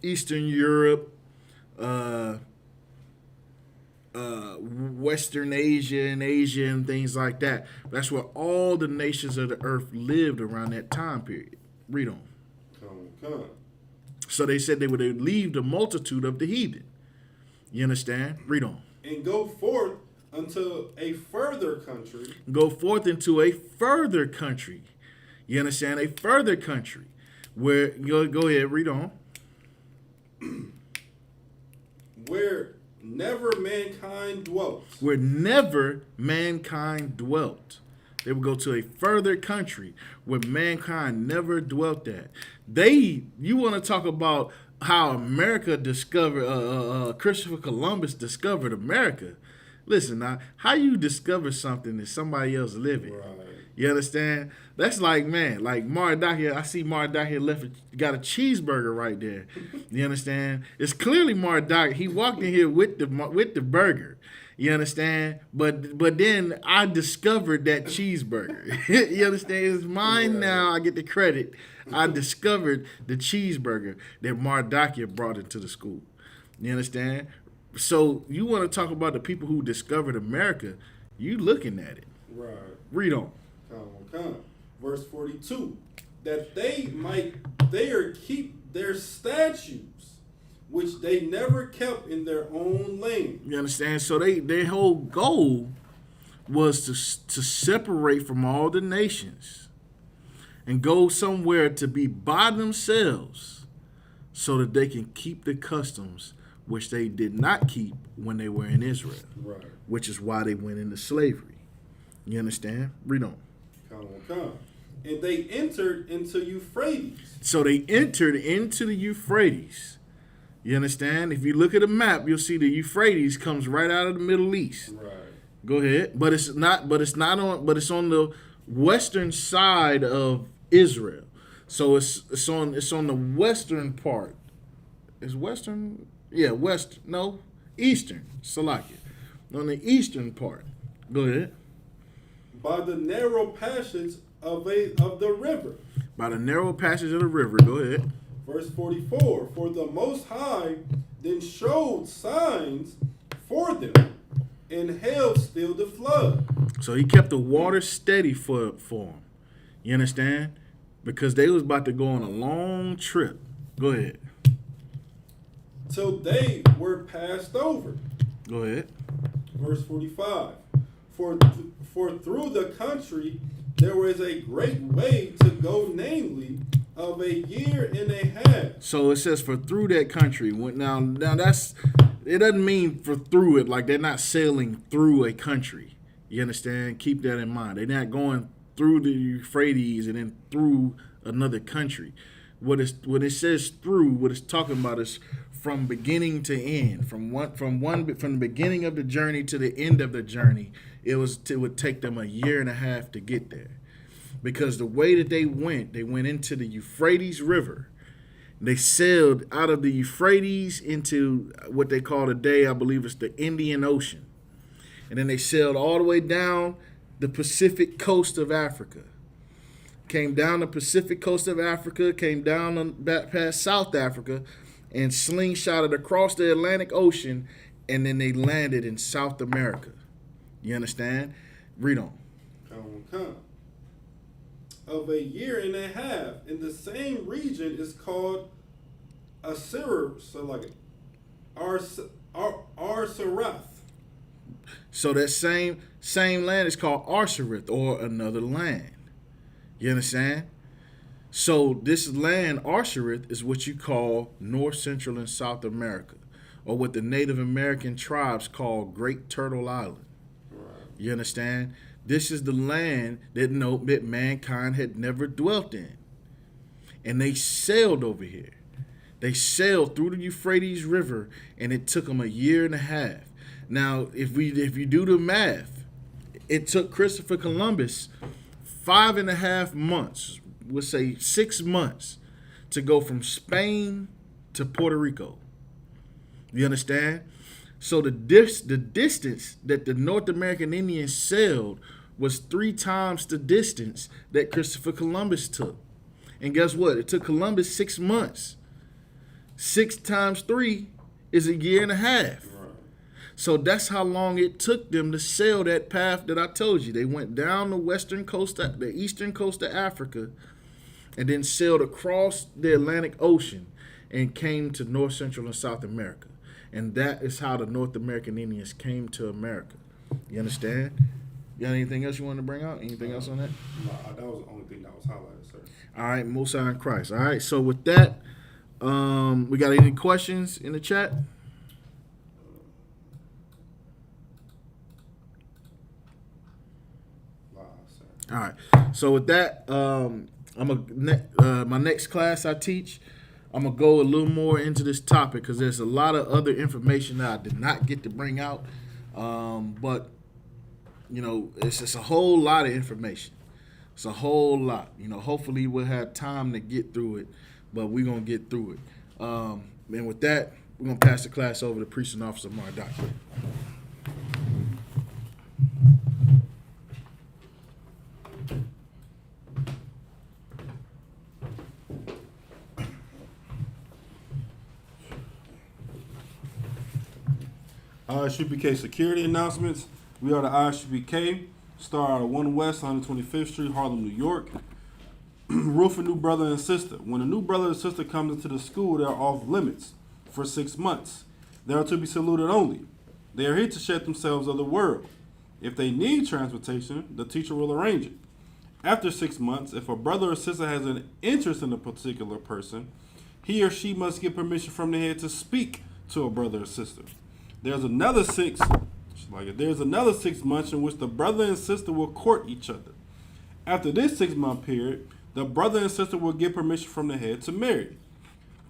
Eastern Europe, Western Asia and Asia and things like that. That's where all the nations of the earth lived around that time period. Read on. Come. So they said they would leave the multitude of the heathen. You understand? Read on. And go forth unto a further country. Go forth into a further country. You understand? A further country. Where, go ahead, read on. Where never mankind dwelt. Where never mankind dwelt. They would go to a further country where mankind never dwelt at. You want to talk about how America discovered, Christopher Columbus discovered America. Listen, now, how you discover something that somebody else living? Right. You understand? That's like, man, like Mardoc here. I see Mardoc here got a cheeseburger right there. You understand? It's clearly Mardoc. He walked in here with the burger. You understand? But then I discovered that cheeseburger. You understand? It's mine now. I get the credit. I discovered the cheeseburger that Mardoc brought into the school. You understand? So you want to talk about the people who discovered America? You looking at it. Right. Read on. Come. Verse 42. That they might there keep their statutes, which they never kept in their own land. You understand? So their whole goal was to separate from all the nations and go somewhere to be by themselves so that they can keep the customs which they did not keep when they were in Israel. Right. Which is why they went into slavery. You understand? Read on. Come. And they entered into Euphrates. So they entered into the Euphrates. You understand? If you look at a map, you'll see the Euphrates comes right out of the Middle East. Right. Go ahead. But it's on the western side of Israel. So it's on the western part. Is western? Yeah, west. No, eastern. Salakia. On the eastern part. Go ahead. By the narrow passage of the river. By the narrow passage of the river. Go ahead. Verse 44. For the Most High then showed signs for them and held still the flood. So he kept the water steady for them. You understand? Because they was about to go on a long trip. Go ahead. Till they were passed over. Go ahead. Verse 45. For through the country there was a great way to go, namely of a year and a half. So it says for through that country. Now that's, it doesn't mean for through it, like they're not sailing through a country. You understand? Keep that in mind. They're not going through the Euphrates and then through another country. When it says through, what it's talking about is from beginning to end, from the beginning of the journey to the end of the journey. It would take them a year and a half to get there, because the way that they went into the Euphrates River. They sailed out of the Euphrates into what they call today, I believe it's the Indian Ocean, and then they sailed all the way down the Pacific coast of Africa. Came down the Pacific coast of Africa, came down back past South Africa, and slingshotted across the Atlantic Ocean, and then they landed in South America. You understand? Read on. Come. Of a year and a half, in the same region is called Asir, so like Arsarath. So that same land is called Arsareth, or another land. You understand? So this land, Arshareth, is what you call North, Central, and South America, or what the Native American tribes call Great Turtle Island. You understand? This is the land that that mankind had never dwelt in. And they sailed over here. They sailed through the Euphrates River, and it took them a year and a half. Now, if you do the math, it took Christopher Columbus 5.5 months, we'll say 6 months, to go from Spain to Puerto Rico. You understand? So the distance that the North American Indians sailed was 3 times the distance that Christopher Columbus took. And guess what? It took Columbus 6 months. 6 times 3 is a year and a half. So that's how long it took them to sail that path that I told you. They went down the the eastern coast of Africa, and then sailed across the Atlantic Ocean and came to North, Central, and South America. And that is how the North American Indians came to America. You understand? You got anything else you want to bring out? Anything else on that? No, that was the only thing that was highlighted, sir. All right, Most High in Christ. All right, so with that, we got any questions in the chat? All right. So with that, my next class I teach, I'm gonna go a little more into this topic because there's a lot of other information that I did not get to bring out. But you know, it's just a whole lot of information. It's a whole lot. You know, hopefully we'll have time to get through it, but we're gonna get through it. And with that, we're gonna pass the class over to Priest and Officer Mardoc. SUBK security announcements. We are the SUBK, star out of 1 West, 125th Street, Harlem, New York. Rule for new brother and sister. When a new brother and sister comes into the school, they are off limits for 6 months. They are to be saluted only. They are here to shed themselves of the world. If they need transportation, the teacher will arrange it. After 6 months, if a brother or sister has an interest in a particular person, he or she must get permission from the head to speak to a brother or sister. There's another 6 months in which the brother and sister will court each other. After this 6-month period, the brother and sister will get permission from the head to marry.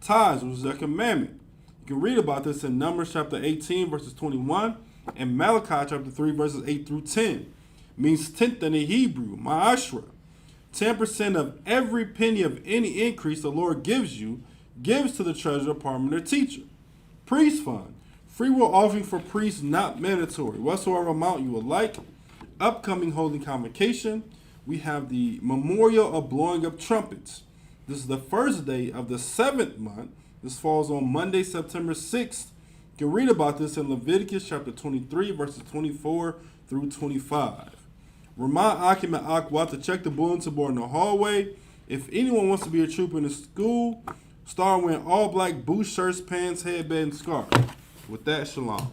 Tithes, which is a commandment. You can read about this in Numbers chapter 18, verses 21, and Malachi chapter 3, verses 8 through 10. Means tenth in the Hebrew, ma'ashra. 10% of every penny of any increase the Lord gives you, gives to the treasury department or teacher. Priest fund. Free will offering for priests not mandatory. Whatsoever amount you would like. Upcoming holy convocation. We have the memorial of blowing up trumpets. This is the first day of the 7th month. This falls on Monday, September 6th. You can read about this in Leviticus chapter 23, verses 24 through 25. Remind Akim and Aqua to check the bulletin board in the hallway. If anyone wants to be a trooper in the school, start wearing all black boots, shirts, pants, headband, and scarf. With that, shalom.